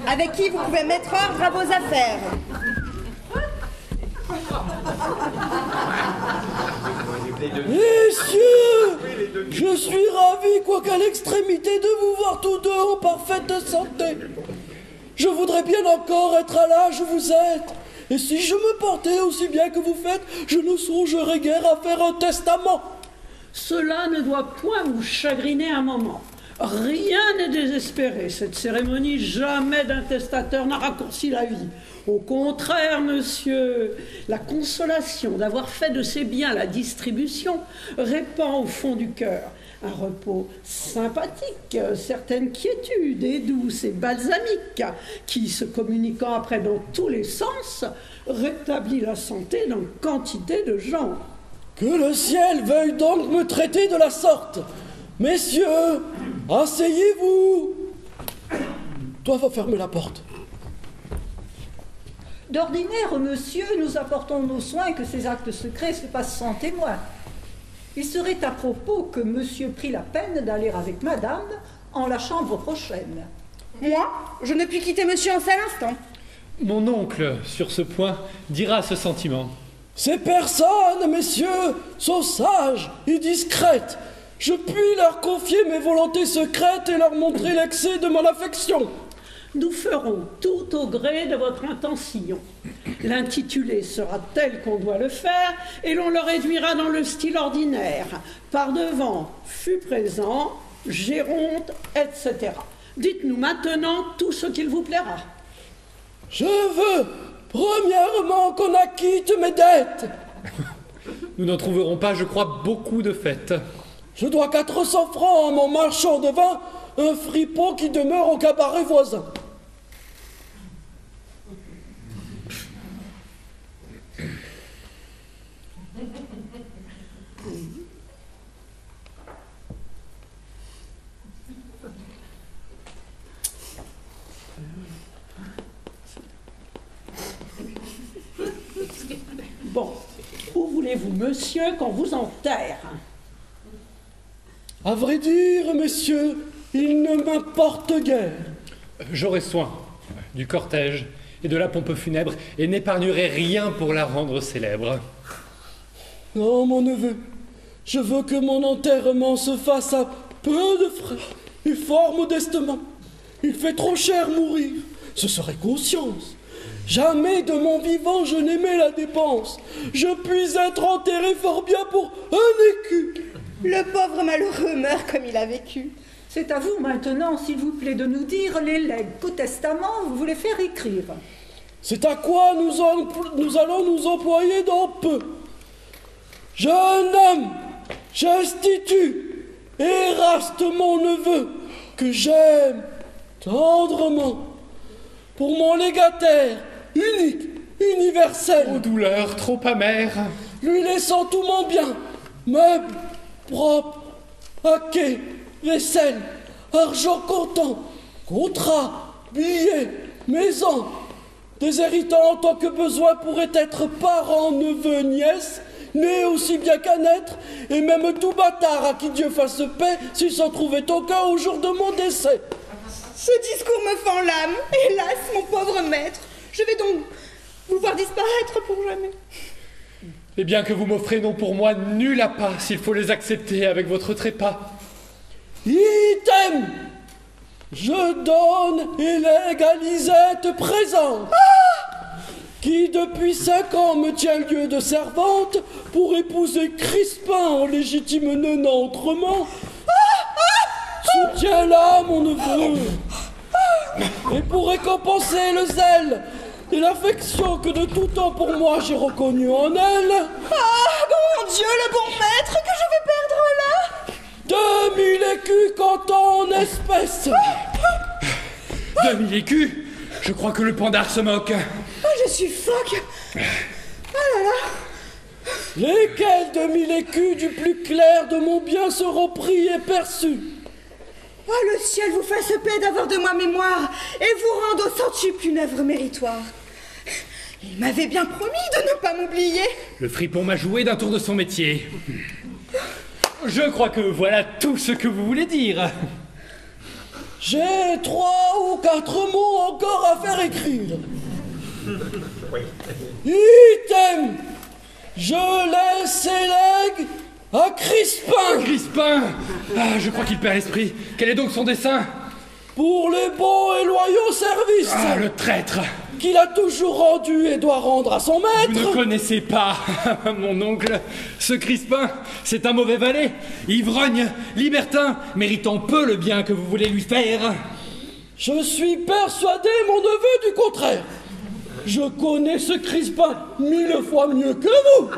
avec qui vous pouvez mettre ordre à vos affaires. Messieurs, je suis ravi, quoiqu'à l'extrémité, de vous voir tous deux en parfaite santé. Je voudrais bien encore être à l'âge où vous êtes. Et si je me portais aussi bien que vous faites, je ne songerais guère à faire un testament. Cela ne doit point vous chagriner un moment. Rien n'est désespéré. Cette cérémonie, jamais d'un testateur n'a raccourci la vie. Au contraire, monsieur, la consolation d'avoir fait de ses biens la distribution répand au fond du cœur un repos sympathique, certaine quiétude et douce et balsamique, qui, se communiquant après dans tous les sens, rétablit la santé dans quantité de gens. Que le ciel veuille donc me traiter de la sorte. Messieurs, asseyez-vous. Toi, va fermer la porte. D'ordinaire, monsieur, nous apportons nos soins que ces actes secrets se passent sans témoin. Il serait à propos que monsieur prît la peine d'aller avec madame en la chambre prochaine. Moi, je ne puis quitter monsieur un seul instant. Mon oncle, sur ce point, dira ce sentiment. Ces personnes, messieurs, sont sages et discrètes. Je puis leur confier mes volontés secrètes et leur montrer l'excès de mon affection. Nous ferons tout au gré de votre intention. L'intitulé sera tel qu'on doit le faire et l'on le réduira dans le style ordinaire. Par devant, fut présent, Géronte, etc. Dites-nous maintenant tout ce qu'il vous plaira. Je veux, premièrement, qu'on acquitte mes dettes. Nous n'en trouverons pas, je crois, beaucoup de fêtes. Je dois 400 francs à mon marchand de vin, un fripon qui demeure au cabaret voisin. Bon, où voulez-vous, monsieur, qu'on vous enterre? À vrai dire, messieurs, il ne m'importe guère. J'aurai soin du cortège et de la pompe funèbre et n'épargnerai rien pour la rendre célèbre. Non, mon neveu, je veux que mon enterrement se fasse à peu de frais et fort modestement. Il fait trop cher mourir, ce serait conscience. Jamais de mon vivant je n'aimais la dépense. Je puis être enterré fort bien pour un écu. Le pauvre malheureux meurt comme il a vécu. C'est à vous maintenant, s'il vous plaît, de nous dire les legs qu'au testament vous voulez faire écrire. C'est à quoi nous allons nous employer dans peu. Jeune homme, j'institue Éraste mon neveu, que j'aime tendrement, pour mon légataire, unique, universel. Ô douleur trop amère. Lui laissant tout mon bien, meubles, propres, paquets, vaisselle, argent comptant, contrat, billets, maison, déshéritant en tant que besoin pourrait être parent, neveu, nièce, né aussi bien qu'à naître, et même tout bâtard à qui Dieu fasse paix s'il s'en trouvait aucun au jour de mon décès. Ce discours me fend l'âme. Hélas, mon pauvre maître, je vais donc vous voir disparaître pour jamais. Les biens que vous m'offrez n'ont pour moi nul appât s'il faut les accepter avec votre trépas. Item, je donne et lègue à Lisette présente, qui depuis 5 ans me tient lieu de servante pour épouser Crispin en légitime nenantrement. Soutiens-la, mon neveu, et pour récompenser le zèle et l'affection que de tout temps pour moi j'ai reconnu en elle. Ah, bon Dieu, le bon maître que je vais perdre là. 2000 écus comptant en espèces. 2000 écus? Je crois que le pandar se moque. Oh, je suis phoque. Oh là là. Lesquels 2000 écus du plus clair de mon bien seront pris et perçus? Oh, le ciel vous fasse paix d'avoir de moi mémoire et vous rende au centuple une œuvre méritoire. Il m'avait bien promis de ne pas m'oublier. Le fripon m'a joué d'un tour de son métier. Je crois que voilà tout ce que vous voulez dire. J'ai 3 ou 4 mots encore à faire écrire. Item. Je laisse et lègue à Crispin. Crispin! Ah, je crois qu'il perd l'esprit. Quel est donc son dessein? Pour les bons et loyaux services. Ah, le traître! Qu'il a toujours rendu et doit rendre à son maître. Vous ne connaissez pas mon oncle. Ce Crispin, c'est un mauvais valet, ivrogne, libertin, méritant peu le bien que vous voulez lui faire. Je suis persuadé, mon neveu, du contraire. Je connais ce Crispin 1000 fois mieux que vous.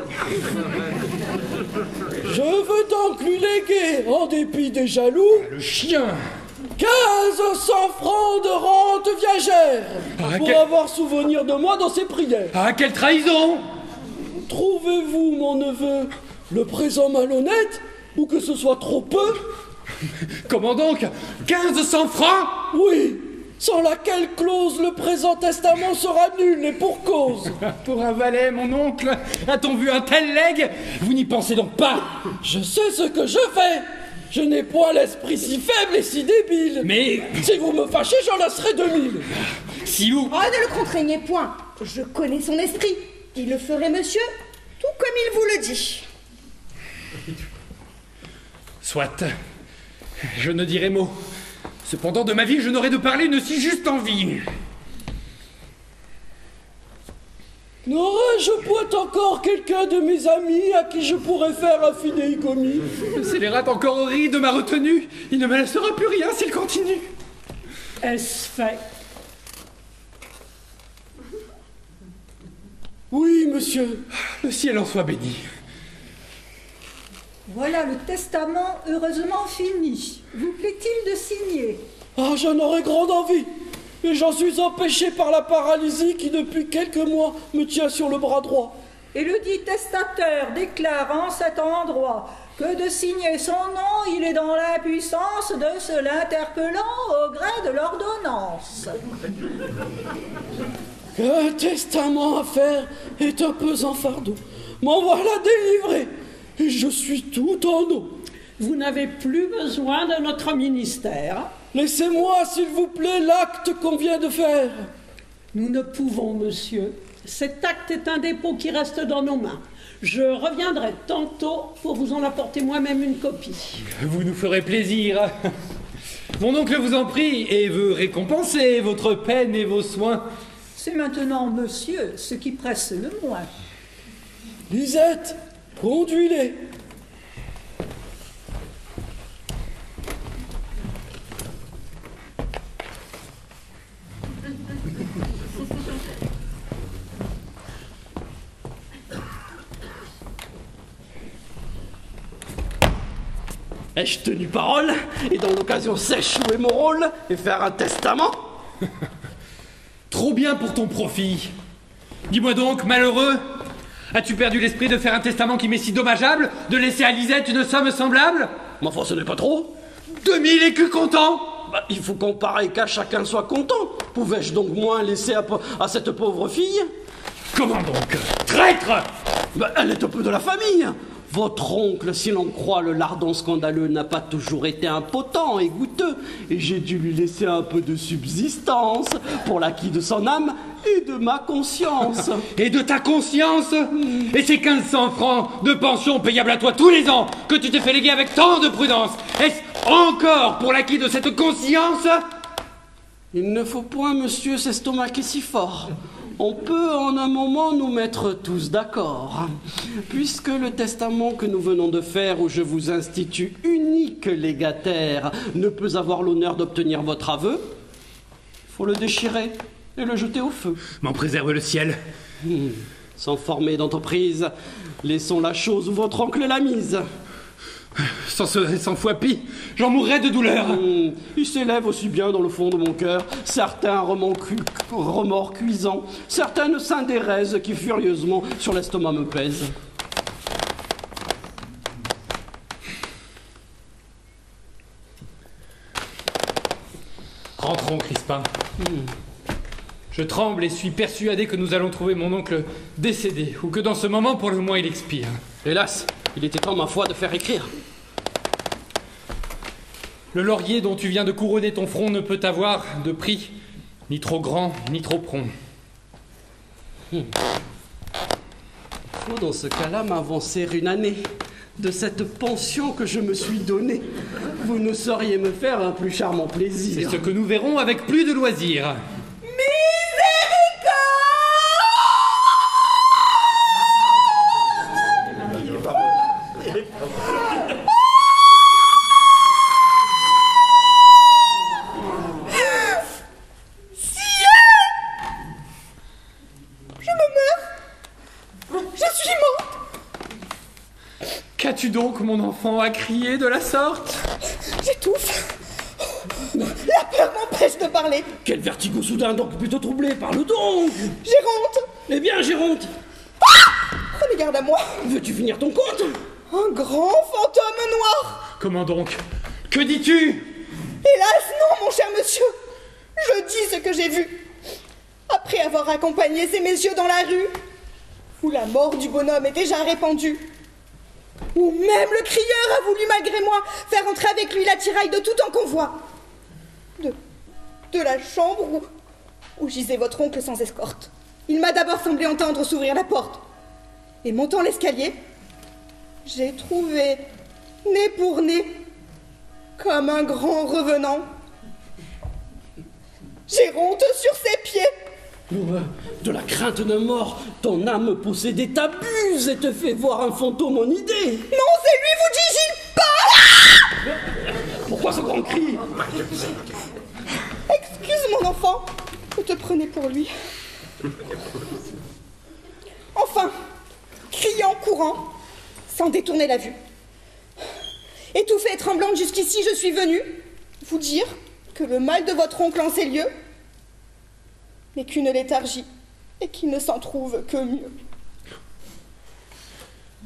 Je veux donc lui léguer, en dépit des jaloux, Le chien! 1500 francs de rente viagère pour quel- avoir souvenir de moi dans ses prières. Ah, quelle trahison! Trouvez-vous, mon neveu, le présent malhonnête ou que ce soit trop peu? Comment donc? 1500 francs? Oui, sans laquelle clause le présent testament sera nul et pour cause. Pour un valet, mon oncle, a-t-on vu un tel legs? Vous n'y pensez donc pas? Je sais ce que je fais. Je n'ai point l'esprit si faible et si débile. Mais Si vous me fâchez, j'en lasserai 2000. si où? Oh, ne le contraignez point. Je connais son esprit. Il le ferait, monsieur, tout comme il vous le dit. Soit. Je ne dirai mot. Cependant, de ma vie, je n'aurais de parler une si juste envie. N'aurais-je point encore quelqu'un de mes amis à qui je pourrais faire un fidéicommis? Le scélérat encore au riz de ma retenue. Il ne me laissera plus rien s'il continue. Est-ce fait? Oui, monsieur. Le ciel en soit béni. Voilà le testament heureusement fini. Vous plaît-il de signer? Ah, j'en aurais grande envie. Mais j'en suis empêché par la paralysie qui, depuis quelques mois, me tient sur le bras droit. Et le dit testateur déclare en cet endroit que de signer son nom, il est dans l'impuissance de se l'interpellant au gré de l'ordonnance. Un testament à faire est un pesant fardeau. M'en voilà délivré. Et je suis tout en eau. Vous n'avez plus besoin de notre ministère. Laissez-moi, s'il vous plaît, l'acte qu'on vient de faire. Nous ne pouvons, monsieur. Cet acte est un dépôt qui reste dans nos mains. Je reviendrai tantôt pour vous en apporter moi-même une copie. Vous nous ferez plaisir. Mon oncle vous en prie et veut récompenser votre peine et vos soins. C'est maintenant, monsieur, ce qui presse le moins. Lisette, conduis-les. Ai-je tenu parole et dans l'occasion sèche jouer mon rôle et faire un testament? Trop bien pour ton profit. Dis-moi donc, malheureux, as-tu perdu l'esprit de faire un testament qui m'est si dommageable, de laisser à Lisette une somme semblable? Mais enfin, ce n'est pas trop. 2000 écus comptants. Bah, il faut qu'en pareil cas chacun soit content. Pouvais-je donc moins laisser à cette pauvre fille? Comment donc? Traître! Bah, elle est un peu de la famille. Votre oncle, si l'on croit le lardon scandaleux, n'a pas toujours été impotent et goûteux, et j'ai dû lui laisser un peu de subsistance pour l'acquis de son âme et de ma conscience. Et de ta conscience? Et ces 1500 francs de pension payables à toi tous les ans que tu t'es fait léguer avec tant de prudence, est-ce encore pour l'acquis de cette conscience? Il ne faut point, monsieur, s'estomaquer si fort. On peut en un moment nous mettre tous d'accord. Puisque le testament que nous venons de faire, où je vous institue unique légataire, ne peut avoir l'honneur d'obtenir votre aveu, il faut le déchirer et le jeter au feu. M'en préserve le ciel. Sans former d'entreprise, laissons la chose où votre oncle l'a mise. Cent fois pis, j'en mourrais de douleur. Il s'élève aussi bien dans le fond de mon cœur certains remords cuisants, certaines syndérèses qui furieusement sur l'estomac me pèsent. Rentrons, Crispin. Je tremble et suis persuadé que nous allons trouver mon oncle décédé, ou que dans ce moment, pour le moins, il expire. Hélas, il était temps, ma foi, de faire écrire. Le laurier dont tu viens de couronner ton front ne peut avoir de prix, ni trop grand, ni trop prompt. Faut dans ce cas-là m'avancer une année de cette pension que je me suis donnée. Vous ne sauriez me faire un plus charmant plaisir. C'est ce que nous verrons avec plus de loisirs. Qu'as-tu donc, mon enfant, à crier de la sorte? J'étouffe. La peur m'empêche de parler. Quel vertigo soudain, donc plutôt troublé, parle donc. Géronte. Eh bien, Géronte, Prenez garde à moi. veux-tu finir ton compte? Un grand fantôme noir. Comment donc? Que dis-tu? Hélas, non, mon cher monsieur. Je dis ce que j'ai vu. Après avoir accompagné ces messieurs dans la rue, où la mort du bonhomme est déjà répandue, où même le crieur a voulu, malgré moi, faire entrer avec lui l'attirail de tout en convoi. De la chambre où gisait votre oncle sans escorte. Il m'a d'abord semblé entendre s'ouvrir la porte. Et montant l'escalier, j'ai trouvé, nez pour nez, comme un grand revenant, Géronte sur ses pieds. De la crainte de mort, ton âme possédée t'abuse et te fait voir un fantôme en idée. Non, c'est lui, vous dis-je, il parle. Pourquoi ce grand cri? Excuse mon enfant, vous te prenez pour lui. Enfin, criant, courant, sans détourner la vue. Étouffée et tremblante jusqu'ici, je suis venue vous dire que le mal de votre oncle en ces lieux n'est qu'une léthargie et qu'il ne s'en trouve que mieux.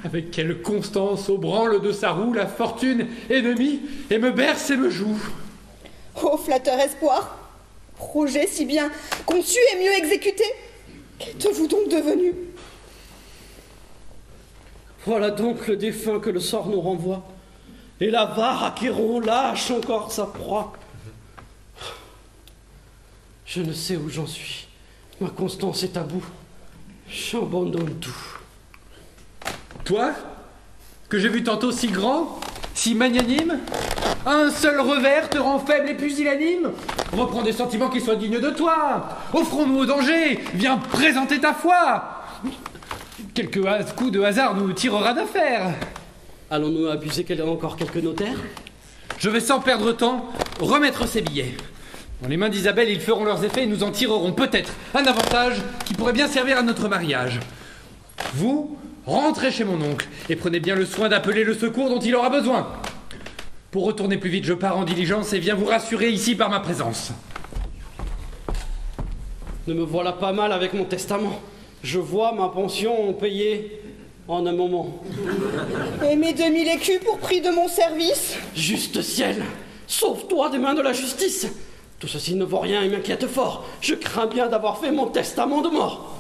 Avec quelle constance au branle de sa roue la fortune ennemie et me berce et me joue. Ô flatteur espoir, projet si bien conçu et mieux exécuté, qu'êtes-vous donc devenu? Voilà donc le défunt que le sort nous renvoie. Et l'avare Achéron lâche encore sa proie. Je ne sais où j'en suis. Ma constance est à bout. J'abandonne tout. Toi, que j'ai vu tantôt si grand, si magnanime, un seul revers te rend faible et pusillanime. Reprends des sentiments qui soient dignes de toi. Offrons-nous au danger. Viens présenter ta foi. Quelques coups de hasard nous tirera d'affaire. Allons-nous abuser encore quelques notaires? Je vais sans perdre temps remettre ces billets. Dans les mains d'Isabelle, ils feront leurs effets et nous en tirerons peut-être un avantage qui pourrait bien servir à notre mariage. Vous, rentrez chez mon oncle et prenez bien le soin d'appeler le secours dont il aura besoin. Pour retourner plus vite, je pars en diligence et viens vous rassurer ici par ma présence. Ne me voilà pas mal avec mon testament. Je vois ma pension payée en un moment. Et mes 2000 écus pour prix de mon service? Juste ciel, sauve-toi des mains de la justice. Tout ceci ne vaut rien et m'inquiète fort. Je crains bien d'avoir fait mon testament de mort.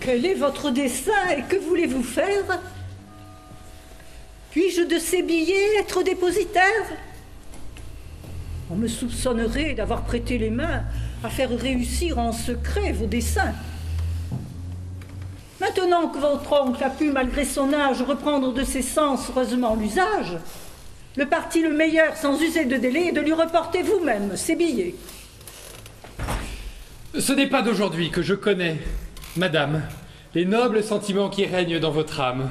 Quel est votre dessein et que voulez-vous faire? Puis-je de ces billets être dépositaire? On me soupçonnerait d'avoir prêté les mains à faire réussir en secret vos desseins. Maintenant que votre oncle a pu, malgré son âge, reprendre de ses sens heureusement l'usage, le parti le meilleur, sans user de délai, est de lui reporter vous-même ces billets. Ce n'est pas d'aujourd'hui que je connais, madame, les nobles sentiments qui règnent dans votre âme.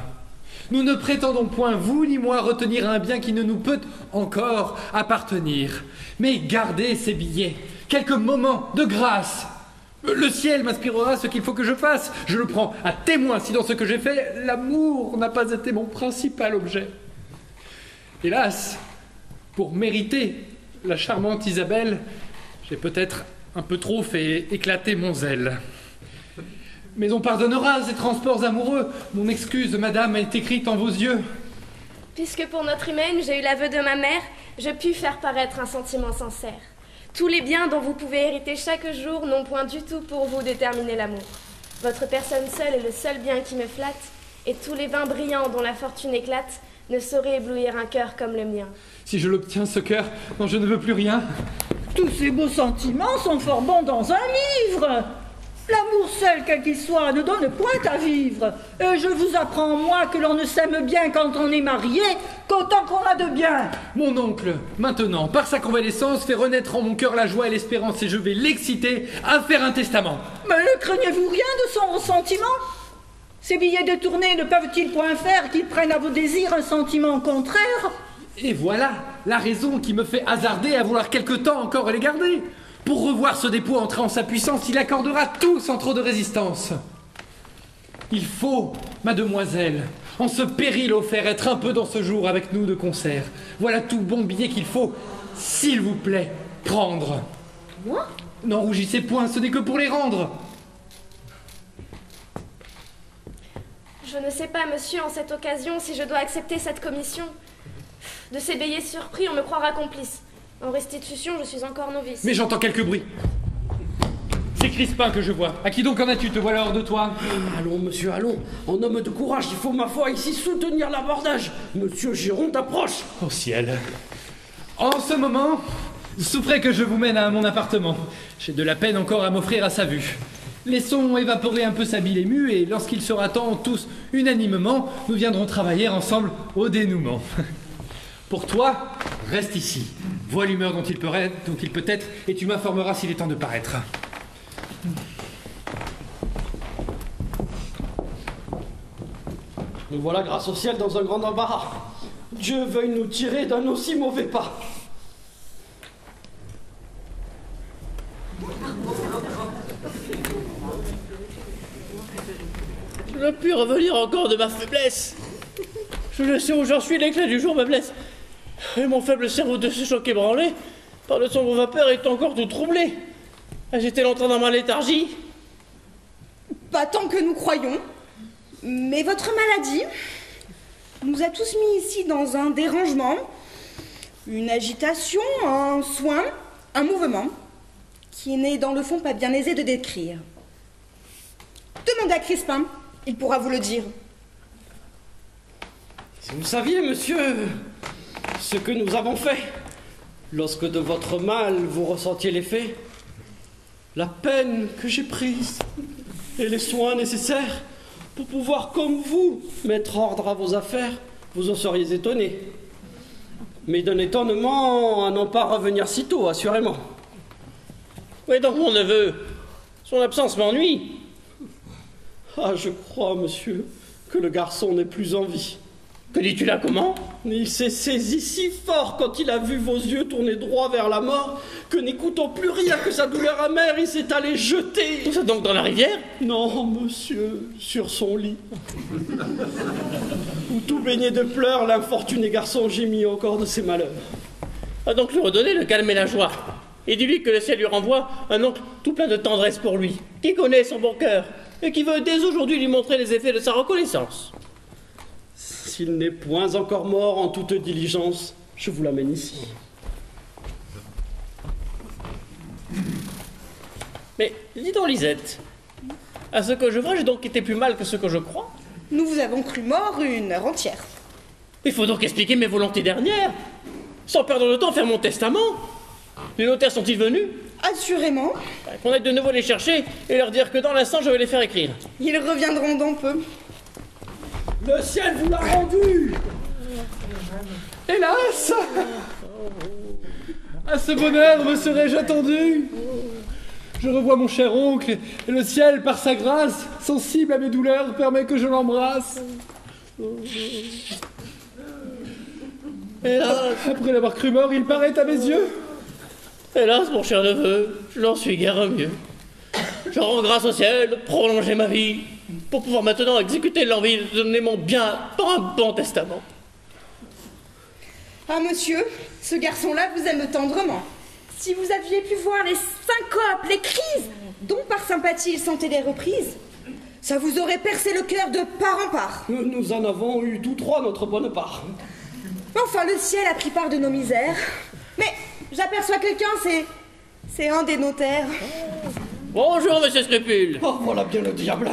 Nous ne prétendons point, vous ni moi, retenir un bien qui ne nous peut encore appartenir. Mais gardez ces billets, quelques moments de grâce. Le ciel m'inspirera ce qu'il faut que je fasse. Je le prends à témoin si dans ce que j'ai fait, l'amour n'a pas été mon principal objet. Hélas, pour mériter la charmante Isabelle, j'ai peut-être un peu trop fait éclater mon zèle. Mais on pardonnera ces transports amoureux. Mon excuse, madame, est écrite en vos yeux. Puisque pour notre hymen, j'ai eu l'aveu de ma mère, je puis faire paraître un sentiment sincère. Tous les biens dont vous pouvez hériter chaque jour n'ont point du tout pour vous déterminer l'amour. Votre personne seule est le seul bien qui me flatte, et tous les vins brillants dont la fortune éclate ne sauraient éblouir un cœur comme le mien. Si je l'obtiens, ce cœur dont je ne veux plus rien. Tous ces beaux sentiments sont fort bons dans un livre. L'amour seul, quel qu'il soit, ne donne point à vivre. Et je vous apprends, moi, que l'on ne s'aime bien quand on est marié qu'autant qu'on a de bien. Mon oncle, maintenant, par sa convalescence, fait renaître en mon cœur la joie et l'espérance, et je vais l'exciter à faire un testament. Mais ne craignez-vous rien de son ressentiment? Ces billets détournés ne peuvent-ils point faire qu'ils prennent à vos désirs un sentiment contraire? Et voilà la raison qui me fait hasarder à vouloir quelque temps encore les garder. Pour revoir ce dépôt entrer en sa puissance, il accordera tout sans trop de résistance. Il faut, mademoiselle, en ce péril offert, être un peu dans ce jour avec nous de concert. Voilà tout bon billet qu'il faut, s'il vous plaît, prendre. Moi? N'en rougissez point, ce n'est que pour les rendre. Je ne sais pas, monsieur, en cette occasion, si je dois accepter cette commission. De ces billets surpris, on me croira complice. En restitution, je suis encore novice. Mais j'entends quelques bruits. C'est Crispin que je vois. À qui donc en as-tu? Te voilà hors de toi. Allons, monsieur, allons. En homme de courage, il faut, ma foi, ici soutenir l'abordage. Monsieur Géronte approche. Au ciel. En ce moment, souffrez que je vous mène à mon appartement. J'ai de la peine encore à m'offrir à sa vue. Laissons évaporer un peu sa bile émue, et lorsqu'il sera temps, tous unanimement, nous viendrons travailler ensemble au dénouement. Pour toi, reste ici. Vois l'humeur dont il peut être, et tu m'informeras s'il est temps de paraître. Nous voilà, grâce au ciel, dans un grand embarras. Dieu veuille nous tirer d'un aussi mauvais pas. Je ne puis revenir encore de ma faiblesse. Je ne sais où j'en suis, l'éclat du jour me blesse. Et mon faible cerveau de ce choc ébranlé par le sombre vapeur est encore tout troublé. J'étais longtemps dans ma léthargie. Pas tant que nous croyons, mais votre maladie nous a tous mis ici dans un dérangement, une agitation, un soin, un mouvement qui n'est dans le fond pas bien aisé de décrire. Demandez à Crispin, il pourra vous le dire. Si vous saviez, monsieur, ce que nous avons fait, lorsque de votre mal vous ressentiez l'effet, la peine que j'ai prise et les soins nécessaires pour pouvoir, comme vous, mettre ordre à vos affaires, vous en seriez étonné. Mais d'un étonnement à n'en pas revenir si tôt, assurément. Où est donc mon neveu? Son absence m'ennuie. Ah, je crois, monsieur, que le garçon n'est plus en vie. Que dis-tu là, comment? Il s'est saisi si fort quand il a vu vos yeux tourner droit vers la mort que, n'écoutant plus rien que sa douleur amère, il s'est allé jeter. Tout ça donc dans la rivière? Non, monsieur, sur son lit. Où tout baigné de pleurs, l'infortuné garçon gémit encore de ses malheurs. Va donc lui redonner le calme et la joie. Et dis-lui que le ciel lui renvoie un oncle tout plein de tendresse pour lui, qui connaît son bon cœur, et qui veut dès aujourd'hui lui montrer les effets de sa reconnaissance. S'il n'est point encore mort en toute diligence, je vous l'amène ici. Mais dis donc, Lisette, à ce que je vois, j'ai donc été plus mal que ce que je crois. Nous vous avons cru mort une heure entière. Il faut donc expliquer mes volontés dernières, sans perdre de temps, faire mon testament. Les notaires sont-ils venus? Assurément. Qu'on aille de nouveau les chercher et leur dire que dans l'instant, je vais les faire écrire. Ils reviendront dans peu. Le ciel vous l'a rendu. Hélas! À ce bonheur me serais-je attendu? Je revois mon cher oncle, et le ciel, par sa grâce, sensible à mes douleurs, permet que je l'embrasse. Hélas, Après l'avoir cru mort, il paraît à mes yeux. hélas, mon cher neveu, je n'en suis guère mieux. Je rends grâce au ciel de prolonger ma vie pour pouvoir maintenant exécuter l'envie de donner mon bien par un bon testament. Ah, monsieur, ce garçon-là vous aime tendrement. Si vous aviez pu voir les syncopes, les crises, dont par sympathie il sentait des reprises, ça vous aurait percé le cœur de part en part. Nous en avons eu tous trois notre bonne part. Enfin, le ciel a pris part de nos misères. Mais j'aperçois quelqu'un, c'est un des notaires. Bonjour, monsieur Scrupule. Oh, voilà bien le diable.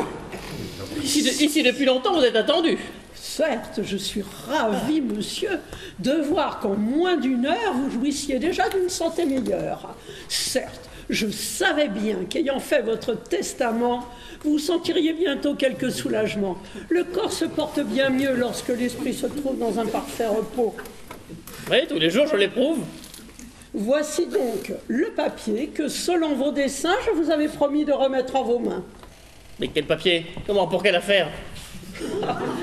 Ici depuis longtemps, vous êtes attendu. Certes, je suis ravi, monsieur, de voir qu'en moins d'une heure, vous jouissiez déjà d'une santé meilleure. Certes, je savais bien qu'ayant fait votre testament, vous sentiriez bientôt quelques soulagements. Le corps se porte bien mieux lorsque l'esprit se trouve dans un parfait repos. Oui, tous les jours, je l'éprouve. Voici donc le papier que, selon vos desseins, je vous avais promis de remettre en vos mains. Mais quel papier? Comment? Pour quelle affaire?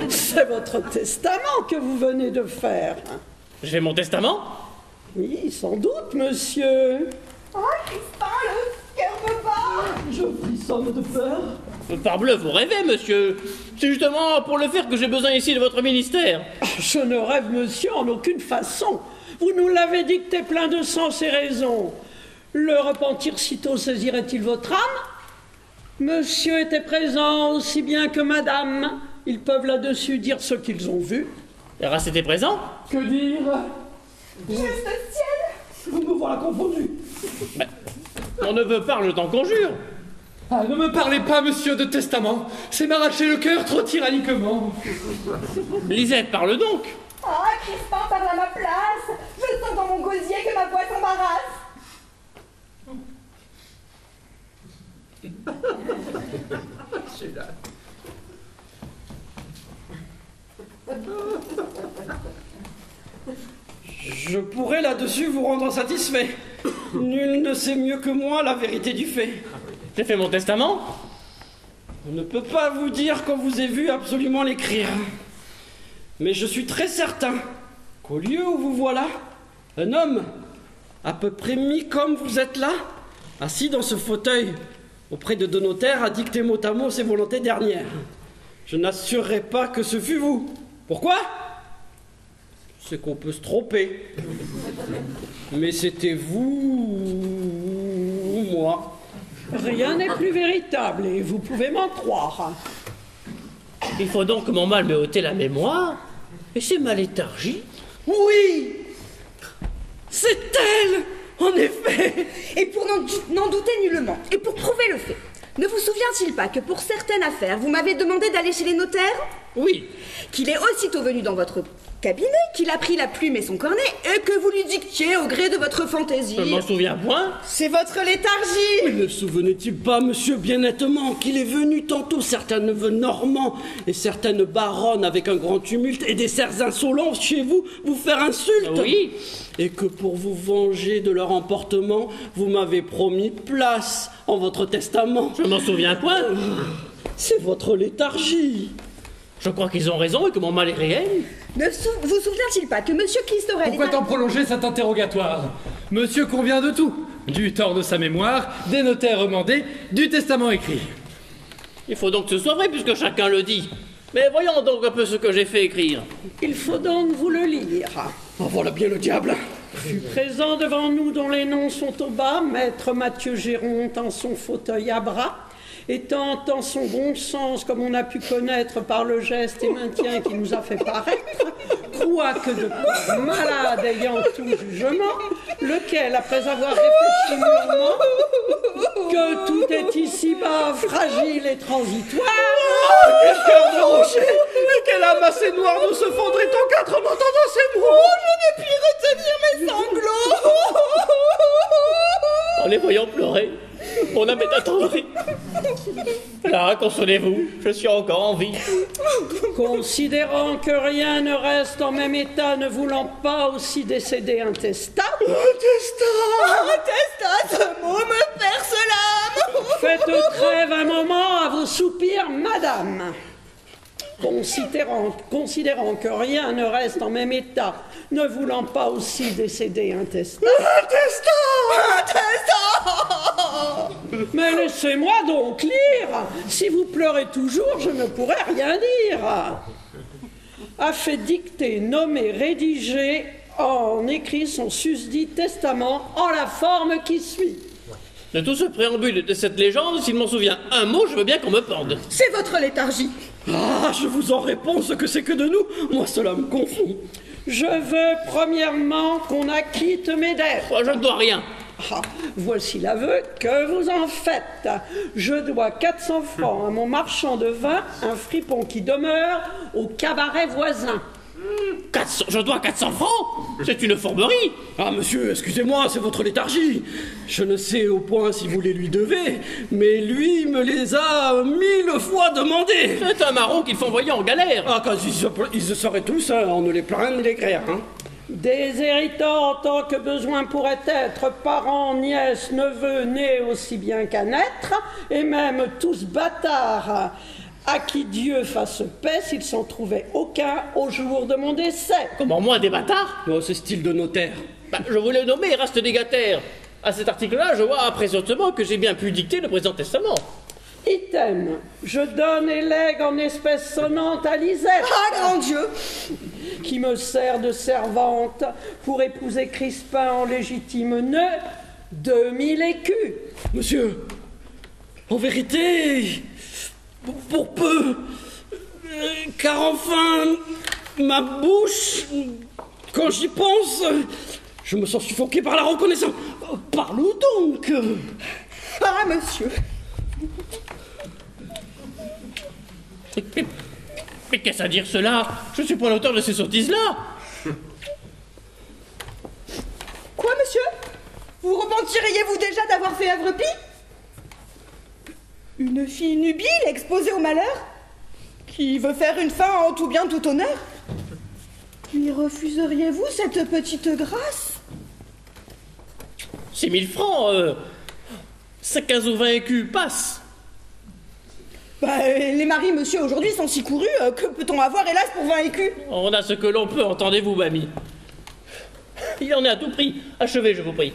C'est votre testament que vous venez de faire. J'ai mon testament? Oui, sans doute, monsieur. Oh, Crispin, le cœur me bat. Je frissonne de peur. Parbleu, vous rêvez, monsieur. C'est justement pour le faire que j'ai besoin ici de votre ministère. Je ne rêve, monsieur, en aucune façon. Vous nous l'avez dicté plein de sens et raison. Le repentir sitôt saisirait-il votre âme? Monsieur était présent aussi bien que madame. Ils peuvent là-dessus dire ce qu'ils ont vu. Les races étaient présents? Que dire? Juste ciel. Vous me voilà confondu. Mon neveu parle, je t'en conjure. Ah, ne me parlez pas, monsieur, de testament. C'est m'arracher le cœur trop tyranniquement. Lisette, parle donc. Ah, Crispin parle à ma place. Je sens dans mon gosier que ma voix s'embarrasse. Je pourrais là-dessus vous rendre satisfait. Nul ne sait mieux que moi la vérité du fait. J'ai fait mon testament. Je ne peux pas vous dire qu'on vous ait vu absolument l'écrire. Mais je suis très certain qu'au lieu où vous voilà, un homme, à peu près mis comme vous êtes là, assis dans ce fauteuil, auprès de deux notaires, a dicté mot à mot ses volontés dernières. Je n'assurerai pas que ce fût vous. Pourquoi? C'est qu'on peut se tromper. Mais c'était vous ou moi. Rien n'est plus véritable et vous pouvez m'en croire. Il faut donc que mon mal m'ait ôté la mémoire. Et c'est ma léthargie. Oui, c'est elle, en effet. Et pour n'en douter nullement, et pour prouver le fait, ne vous souvient-il pas que pour certaines affaires, vous m'avez demandé d'aller chez les notaires? Oui. Qu'il est aussitôt venu dans votre cabinet, qu'il a pris la plume et son cornet, et que vous lui dictiez au gré de votre fantaisie. Je m'en souviens point. C'est votre léthargie. Mais ne souvenait-il pas, monsieur, bien nettement, qu'il est venu tantôt certains neveux normands et certaines baronnes avec un grand tumulte et des serfs insolents chez vous, vous faire insulte? Oui. Et que pour vous venger de leur emportement, vous m'avez promis place en votre testament. Je m'en souviens point. C'est votre léthargie. Je crois qu'ils ont raison et que mon mal est réel. Ne vous souvient-il pas que monsieur Christorel Pourquoi tant prolonger cet interrogatoire? Monsieur convient de tout. Du tort de sa mémoire, des notaires remandés, du testament écrit. Il faut donc que ce soit vrai puisque chacun le dit. Mais voyons donc un peu ce que j'ai fait écrire. Il faut donc vous le lire. Oh, voilà bien le diable. Fut présent devant nous dont les noms sont au bas, maître Mathieu Géronte en son fauteuil à bras, étant en son bon sens, comme on a pu connaître par le geste et maintien qui nous a fait paraître, quoique de corps malade ayant tout jugement, lequel, après avoir réfléchi mûrement, que tout est ici-bas fragile et transitoire. Oh, quel cœur de rocher! Et quelle âme assez noire nous se fondrait en quatre en entendant ces mots! Oh, je ne puis retenir mes sanglots. En les voyant pleurer, mon âme est attendrie. Là, consolez-vous, je suis encore en vie. Considérant que rien ne reste en même état, ne voulant pas aussi décéder un testat. Un testat, ce mot me perce l'âme. Faites trêve un moment à vos soupirs, madame. Considérant que rien ne reste en même état, ne voulant pas aussi décéder intestat. Mais laissez-moi donc lire. Si vous pleurez toujours, je ne pourrai rien dire. A fait dicter, nommer, rédiger, en écrit son susdit testament en la forme qui suit. De tout ce préambule et de cette légende, s'il m'en souvient un mot, je veux bien qu'on me pende. C'est votre léthargie. Ah, je vous en réponds, ce que c'est que de nous. Moi, cela me confond. Je veux premièrement qu'on acquitte mes dettes. Moi, je ne dois rien. Ah, voici l'aveu que vous en faites. Je dois 400 francs à mon marchand de vin, un fripon qui demeure au cabaret voisin. 400, je dois 400 francs? C'est une fourberie. Ah, monsieur, excusez-moi, c'est votre léthargie. Je ne sais au point si vous les lui devez, mais lui me les a 1000 fois demandés. C'est un marron qu'il faut envoyer en galère. Ah, quand ils se seraient tous, hein, on ne les plaint ni les grère, hein. Déshéritant en tant que besoin pourrait être, parents, nièces, neveux, nés aussi bien qu'à naître, et même tous bâtards, à qui Dieu fasse paix s'il s'en trouvait aucun au jour de mon décès. Comment, moi, des bâtards? Oh, c'est style de notaire. Je voulais nommer Eraste Dégataire. À cet article-là, je vois présentement que j'ai bien pu dicter le présent testament. Item, je donne et lègue en espèces sonnantes à Lisette. Ah, grand Dieu! Qui me sert de servante pour épouser Crispin en légitime nœud, 2000 écus. Monsieur, en vérité, pour peu, car enfin, ma bouche, quand j'y pense, je me sens suffoqué par la reconnaissance. Parlons donc. Ah, monsieur! Mais qu'est-ce à dire cela? Je suis pas l'auteur de ces sottises-là. Quoi, monsieur? Vous repentiriez-vous déjà d'avoir fait œuvre pie? Une fille nubile exposée au malheur? Qui veut faire une fin en tout bien, tout honneur? Lui refuseriez-vous cette petite grâce? 6000 francs, 15 ou 20 écus passe. Les maris, monsieur, aujourd'hui sont si courus, que peut-on avoir, hélas, pour 20 écus? On a ce que l'on peut, entendez-vous, mamie. Il en est à tout prix. Achevez, je vous prie.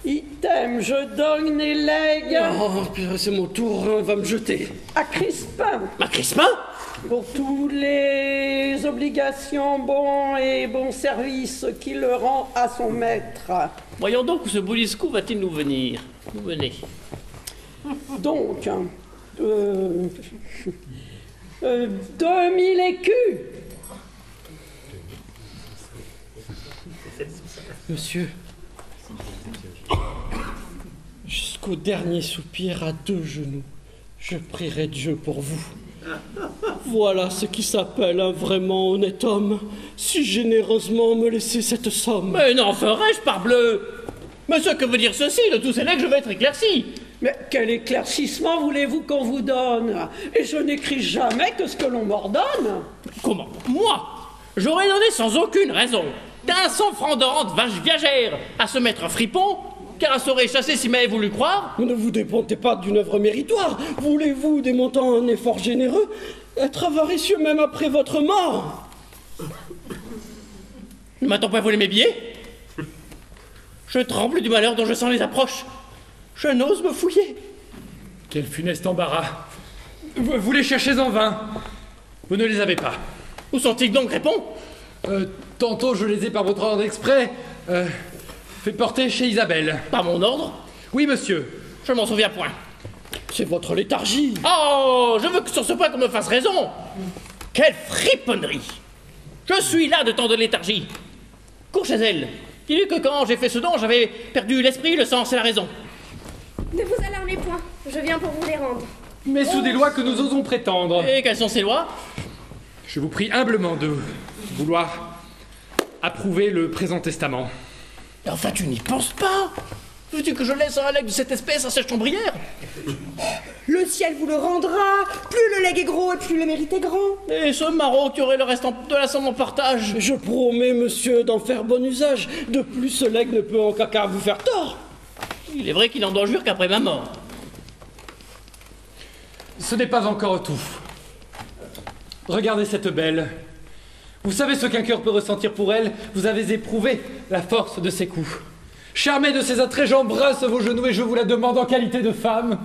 Item, je donne et lègue Oh, c'est mon tour, hein, va me jeter. à Crispin Ma Crispin? pour toutes les obligations bons services qu'il rend à son maître. Voyons donc où ce bouliscou va-t-il nous venir. Nous venez. Donc, 2000 écus. Monsieur, jusqu'au dernier soupir à 2 genoux, je prierai Dieu pour vous. Voilà ce qui s'appelle un vraiment honnête homme, si généreusement me laisser cette somme. Mais n'en ferais-je, parbleu? Monsieur, que veut dire ceci? De tous ces legs, je vais être éclairci. Mais quel éclaircissement voulez-vous qu'on vous donne? Et je n'écris jamais que ce que l'on m'ordonne. Comment? Moi? J'aurais donné sans aucune raison 1500 francs de rente vache viagère à ce maître fripon, car elle saurait chasser si m'avait voulu croire. Ne vous dépendez pas d'une œuvre méritoire. Voulez-vous, démontant un effort généreux, être avaricieux même après votre mort? Ne m'a-t-on pas volé mes billets? Je tremble du malheur dont je sens les approches. Je n'ose me fouiller. Quel funeste embarras. Vous les cherchez en vain. Vous ne les avez pas. Où sont-ils donc, réponds? Tantôt je les ai par votre ordre exprès fait porter chez Isabelle. Par mon ordre? Oui, monsieur. Je m'en souviens point. C'est votre léthargie. Oh, je veux que sur ce point qu'on me fasse raison. Quelle friponnerie! Je suis là de tant de léthargie. Cours chez elle. Dis-lui que quand j'ai fait ce don, j'avais perdu l'esprit, le sens et la raison. Ne vous alarmez point, je viens pour vous les rendre. Mais sous des lois que nous osons prétendre. Et quelles sont ces lois? Je vous prie humblement de vouloir approuver le présent testament. Mais enfin, tu n'y penses pas? Veux-tu que je laisse un legs de cette espèce à cette chambrière? Le ciel vous le rendra. Plus le legs est gros et plus le mérite est grand. Et ce maraud qui aurait le reste de la somme en partage? Je promets, monsieur, d'en faire bon usage. De plus, ce legs ne peut en caca vous faire tort. Il est vrai qu'il en doit jurer qu'après ma mort. ce n'est pas encore tout. Regardez cette belle. Vous savez ce qu'un cœur peut ressentir pour elle? Vous avez éprouvé la force de ses coups. Charmé de ses attraits, j'embrasse vos genoux et je vous la demande en qualité de femme.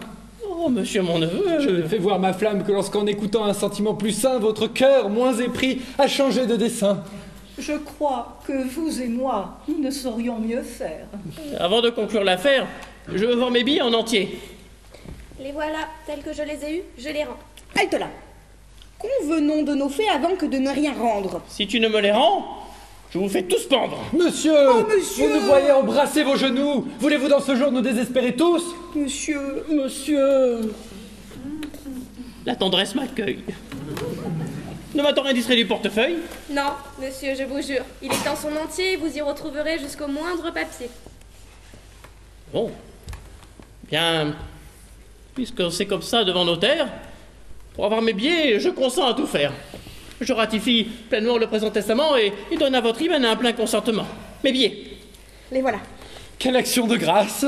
Oh, monsieur mon neveu. Je ne fais voir ma flamme que lorsqu'en écoutant un sentiment plus sain, votre cœur, moins épris, a changé de dessein. Je crois que vous et moi, nous ne saurions mieux faire. Avant de conclure l'affaire, je veux voir mes billets en entier. Les voilà, tels que je les ai eus, je les rends. Halte là. Convenons de nos faits avant que de ne rien rendre. Si tu ne me les rends, je vous fais tous pendre. Monsieur, monsieur, vous nous voyez embrasser vos genoux. Voulez-vous dans ce jour nous désespérer tous? Monsieur. La tendresse m'accueille. Ne m'attend rien distrait du portefeuille? Non, monsieur, je vous jure. Il est en son entier et vous y retrouverez jusqu'au moindre papier. Bon. Bien, puisque c'est comme ça devant notaire, pour avoir mes billets, je consens à tout faire. Je ratifie pleinement le présent testament et donne à votre hymen un plein consentement. Mes billets. Les voilà. Quelle action de grâce!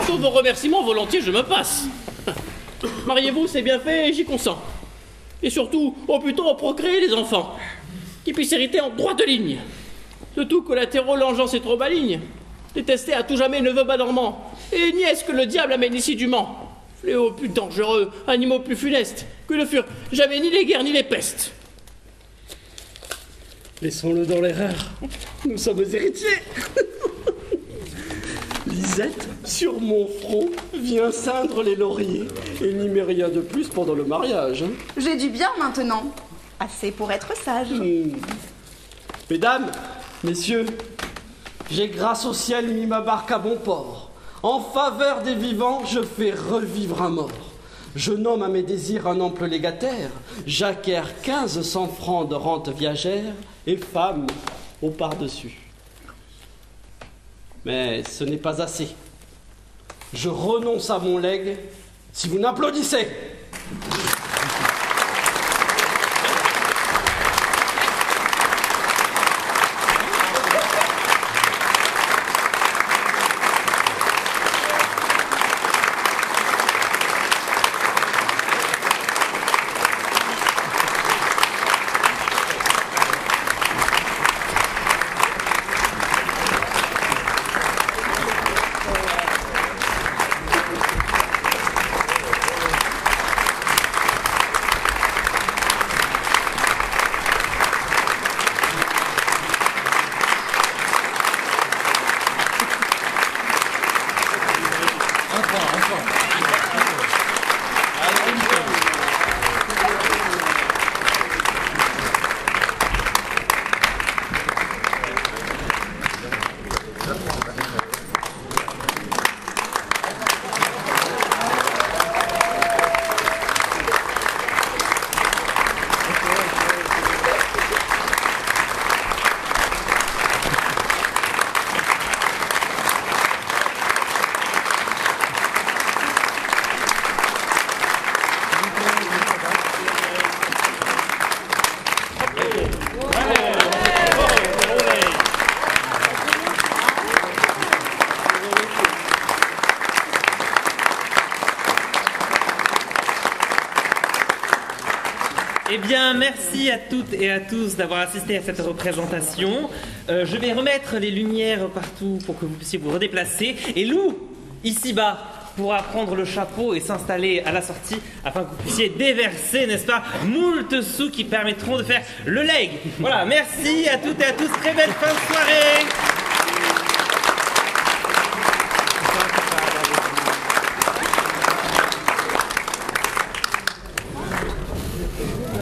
Tous vos remerciements, volontiers, je me passe. Mariez-vous, c'est bien fait, j'y consens. Et surtout, au plus tôt, procréer les enfants, qui puissent hériter en droite ligne. De tout collatéraux, l'engeance est trop maligne. Détester à tout jamais neveu bas dormant, et nièce que le diable amène ici du Mans. Fléaux plus dangereux, animaux plus funestes, que ne furent jamais ni les guerres ni les pestes. Laissons-le dans l'erreur. Nous sommes héritiers. Lisette, sur mon front, vient ceindre les lauriers. Il n'y met rien de plus pendant le mariage. J'ai du bien maintenant. Assez pour être sage. Mesdames, messieurs, j'ai grâce au ciel mis ma barque à bon port. En faveur des vivants, je fais revivre un mort. Je nomme à mes désirs un ample légataire. J'acquiers 1500 francs de rente viagère et femme au par-dessus. Mais ce n'est pas assez. Je renonce à mon legs si vous n'applaudissez. Eh bien, merci à toutes et à tous d'avoir assisté à cette représentation. Je vais remettre les lumières partout pour que vous puissiez vous redéplacer. Et Lou, ici bas, pourra prendre le chapeau et s'installer à la sortie afin que vous puissiez déverser, n'est-ce pas, moult sous qui permettront de faire le leg. Voilà, merci à toutes et à tous. Très belle fin de soirée.